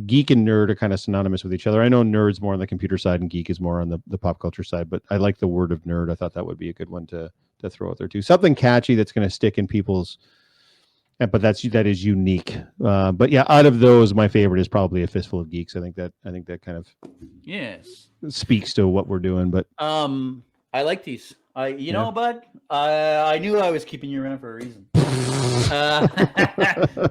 geek and nerd are kind of synonymous with each other. I know nerd's more on the computer side and geek is more on the pop culture side, but I like the word of nerd. I thought that would be a good one to throw out there too. Something catchy that's going to stick in people's, but that is unique. But yeah, out of those, my favorite is probably A Fistful of Geeks. I think that kind of speaks to what we're doing. But I like these. You know, bud, I knew I was keeping you around for a reason.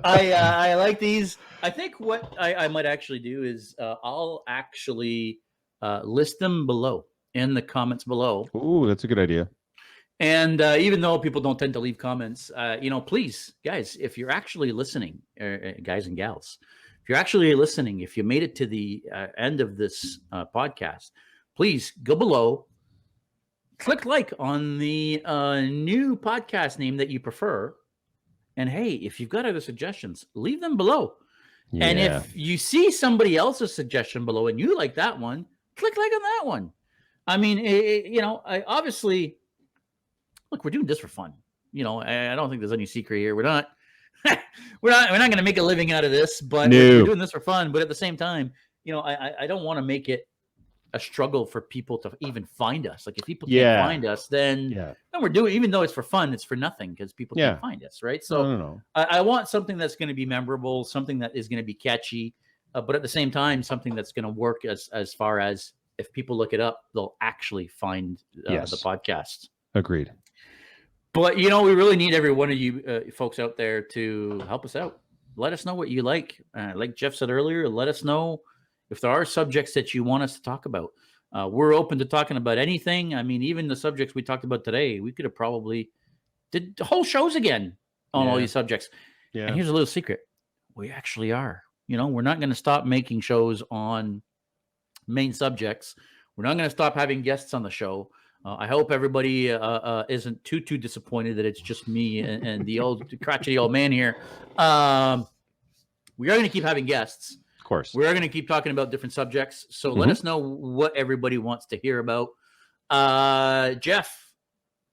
I like these. I think what I might actually do is I'll actually list them below in the comments below. Ooh, that's a good idea. And even though people don't tend to leave comments, please, guys, if you're actually listening, guys and gals, if you're actually listening, if you made it to the end of this podcast, please go below, click like on the new podcast name that you prefer. And hey, if you've got other suggestions, leave them below. Yeah. And if you see somebody else's suggestion below and you like that one, click like on that one. I mean, I obviously, look, we're doing this for fun. I don't think there's any secret here. We're not going to make a living out of this, but we're doing this for fun. But at the same time, I don't want to make it a struggle for people to even find us. Like if people can't find us, then we're doing, even though it's for fun, it's for nothing because people can't find us, right? So I want something that's going to be memorable, something that is going to be catchy, but at the same time, something that's going to work as far as if people look it up, they'll actually find the podcast. Agreed. But we really need every one of you folks out there to help us out. Let us know what you like. Like Geoff said earlier, let us know if there are subjects that you want us to talk about. We're open to talking about anything. I mean, even the subjects we talked about today, we could have probably did whole shows again on all these subjects. Yeah. And here's a little secret. We actually are. We're not going to stop making shows on main subjects. We're not going to stop having guests on the show. I hope everybody isn't too disappointed that it's just me and the old crotchety old man here. We are going to keep having guests. Of course. We are going to keep talking about different subjects. So let us know what everybody wants to hear about. Geoff,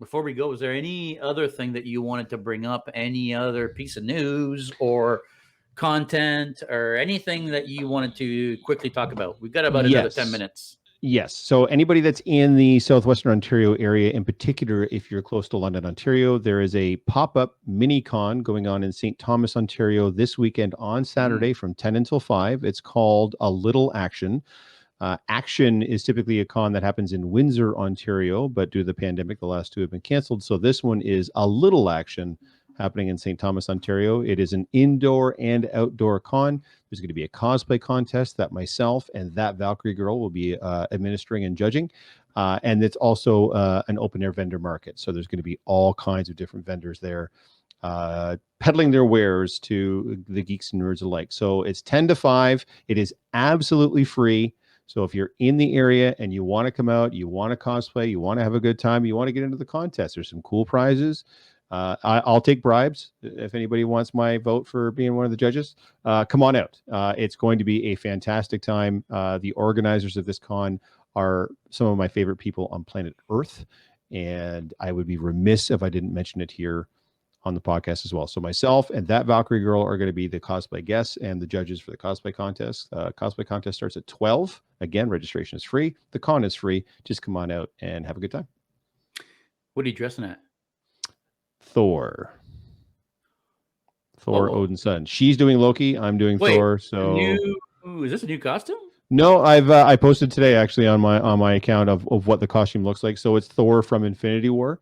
before we go, is there any other thing that you wanted to bring up? Any other piece of news or content or anything that you wanted to quickly talk about? We've got about another 10 minutes. Yes. So anybody that's in the Southwestern Ontario area, in particular, if you're close to London, Ontario, there is a pop-up mini-con going on in St. Thomas, Ontario this weekend on Saturday from 10 until 5. It's called A Little Action. Action is typically a con that happens in Windsor, Ontario, but due to the pandemic, the last two have been canceled. So this one is A Little Action happening in St. Thomas, Ontario. It is an indoor and outdoor con. There's going to be a cosplay contest that myself and that Valkyrie girl will be administering and judging. And it's also an open air vendor market. So there's going to be all kinds of different vendors there peddling their wares to the geeks and nerds alike. So it's 10 to 5. It is absolutely free. So if you're in the area and you want to come out, you want to cosplay, you want to have a good time, you want to get into the contest, there's some cool prizes. I'll take bribes if anybody wants my vote for being one of the judges. Come on out. It's going to be a fantastic time. The organizers of this con are some of my favorite people on planet Earth, and I would be remiss if I didn't mention it here on the podcast as well. So myself and that Valkyrie girl are going to be the cosplay guests and the judges for the cosplay contest. Cosplay contest starts at 12. Again, registration is free. The con is free. Just come on out and have a good time. What are you dressing at? Thor, Odin's son. She's doing Loki. I'm doing Thor. So is this a new costume? No, I posted today actually on my account of what the costume looks like. So it's Thor from Infinity War.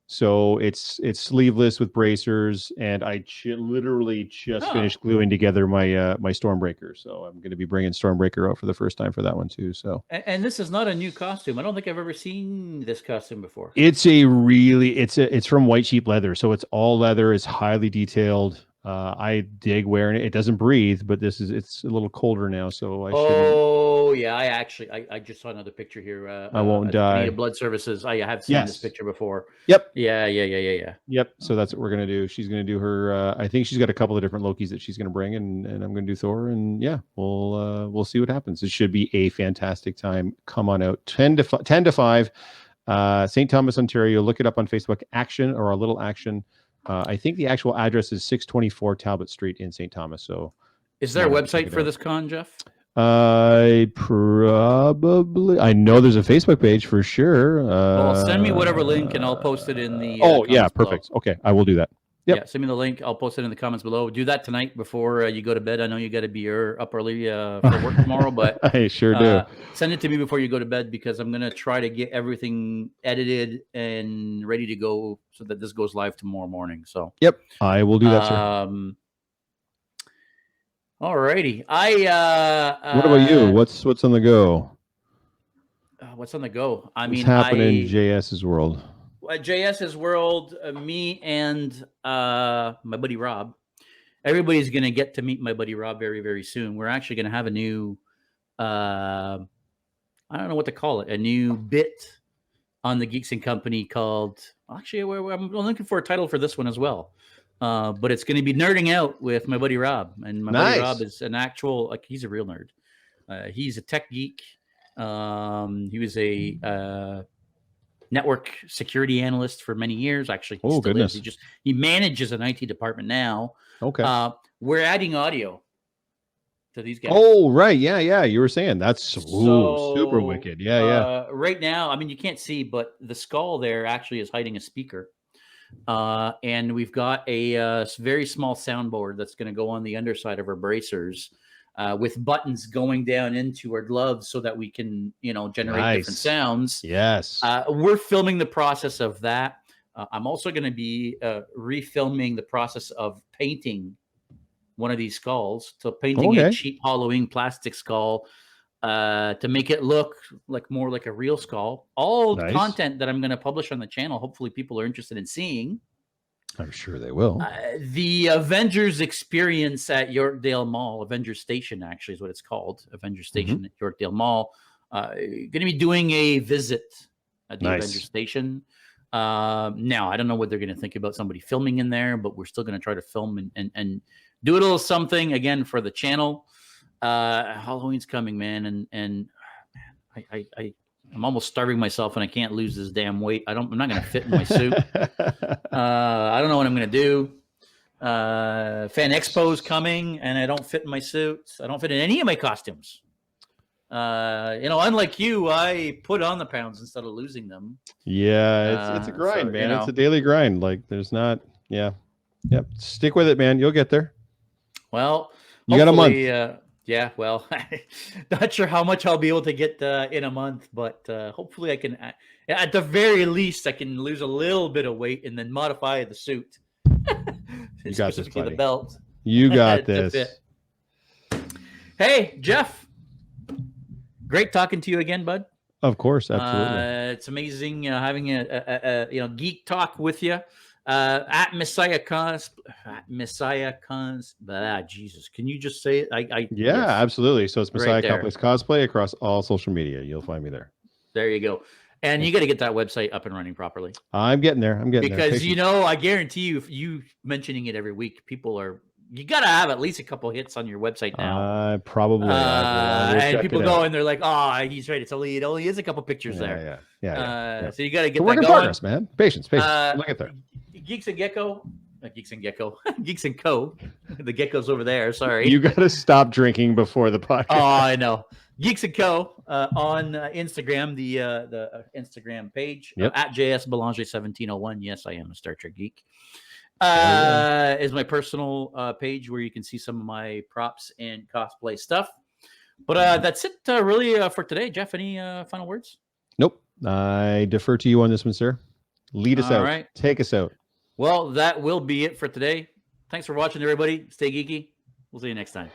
So it's sleeveless with bracers, and I literally just finished gluing together my Stormbreaker. So I'm going to be bringing Stormbreaker out for the first time for that one too. So and this is not a new costume. I don't think I've ever seen this costume before. It's from White Sheep leather, so it's all leather. It's highly detailed. I dig wearing it. It doesn't breathe, but it's a little colder now, so I shouldn't. Yeah, I just saw another picture here. I won't die. Blood Services. I have seen this picture before. Yep. Yeah. Yep. So that's what we're gonna do. She's gonna do her. I think she's got a couple of different Lokis that she's gonna bring, and I'm gonna do Thor, and yeah, we'll see what happens. It should be a fantastic time. Come on out, 10 to 5, St. Thomas, Ontario. Look it up on Facebook. Action or a little action. I think the actual address is 624 Talbot Street in St. Thomas. So, is there a website for this con, Geoff? I know there's a Facebook page for sure. Well, send me whatever link and I'll post it in the. Perfect. Below. Okay, I will do that. Yep. Yeah, send me the link. I'll post it in the comments below. Do that tonight before you go to bed. I know you got to be up early for work tomorrow, but I sure do. Send it to me before you go to bed because I'm gonna try to get everything edited and ready to go so that this goes live tomorrow morning. So yep, I will do that, sir. All righty. What about you? What's on the go? What's on the go? What's happening in JS's world? JS's world, me and my buddy Rob. Everybody's going to get to meet my buddy Rob very, very soon. We're actually going to have a new, I don't know what to call it, a new bit on the Geeks and Company called, actually, I'm looking for a title for this one as well. But it's going to be Nerding Out with my buddy Rob. And my buddy Rob is an actual, he's a real nerd. He's a tech geek. He was a network security analyst for many years. Actually, he still is. He manages an IT department now. Okay. We're adding audio to these guys. Oh, right. Yeah. You were saying that's super wicked. Yeah. Right now, I mean, you can't see, but the skull there actually is hiding a speaker. And we've got a very small soundboard that's going to go on the underside of our bracers. With buttons going down into our gloves so that we can, generate different sounds. Yes. We're filming the process of that. I'm also going to be refilming the process of painting one of these skulls. So painting a cheap Halloween plastic skull to make it look more like a real skull. All content that I'm going to publish on the channel, hopefully people are interested in seeing. I'm sure they will. The Avengers experience at Yorkdale Mall, Avengers Station actually is what it's called, Avengers Station at Yorkdale Mall. Going to be doing a visit at the Avengers Station. Now, I don't know what they're going to think about somebody filming in there, but we're still going to try to film and do a little something again for the channel. Halloween's coming, man, and I'm almost starving myself, and I can't lose this damn weight. I'm not going to fit in my suit. I don't know what I'm going to do. Fan Expo's coming, and I don't fit in my suits. I don't fit in any of my costumes. Unlike you, I put on the pounds instead of losing them. Yeah, it's a grind, man. It's a daily grind. Like there's not. Yeah. Yep. Stick with it, man. You'll get there. Well, you got a month. Yeah, well, not sure how much I'll be able to get in a month, but hopefully I can, at the very least, I can lose a little bit of weight and then modify the suit. You got this, buddy. The belt. You got this. Hey, Geoff. Great talking to you again, bud. Of course, absolutely. It's amazing having a geek talk with you. At Messiah Cons, Jesus, can you just say it? Yes. Absolutely. So it's Messiah Complex Cosplay across all social media. You'll find me there. There you go. And you got to get that website up and running properly. I'm getting there. Because I guarantee you, if you mentioning it every week, you got to have at least a couple hits on your website now. Probably. And people go and they're like, "Oh, he's right. It only is a couple pictures there." Yeah. So you got to get that work in going. Progress, man. Patience. Look at there. Geeks and Gecko, Geeks and Gecko. Geeks and Co. The gecko's over there. Sorry. You got to stop drinking before the podcast. Oh, I know. Geeks and Co. On Instagram, the Instagram page at JS Belanger 1701. Yes, I am a Star Trek geek. Is my personal page where you can see some of my props and cosplay stuff. But that's it really for today. Geoff, any final words? Nope. I defer to you on this one, sir. Lead us out. All right. Take us out. Well, that will be it for today. Thanks for watching, everybody. Stay geeky. We'll see you next time.